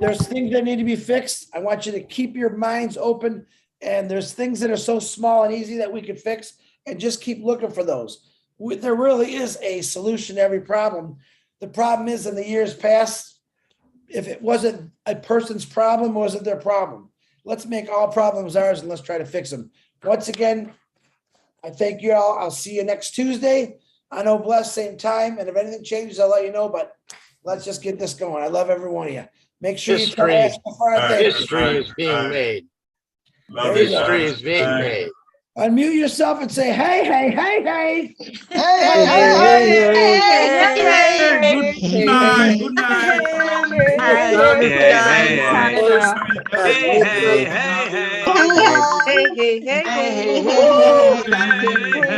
A: There's things that need to be fixed. I want you to keep your minds open. And there's things that are so small and easy that we could fix, and just keep looking for those. There really is a solution to every problem. The problem is, in the years past, if it wasn't a person's problem, it wasn't their problem. Let's make all problems ours and let's try to fix them. Once again, I thank you all. I'll see you next Tuesday. I know, bless, same time. And if anything changes, I'll let you know. But let's just get this going. I love every one of you. Make sure you tell Ash before I thank you.
F: History is being made.
A: History
F: is being made.
A: Unmute yourself and say, hey, hey, hey, hey.
M: Hey,
S: Good night. Good night.
B: Love you
S: Hey,
B: guys.
S: hey, hey, hey, hey, hey, hey, hey, hey, hey, hey, hey, hey.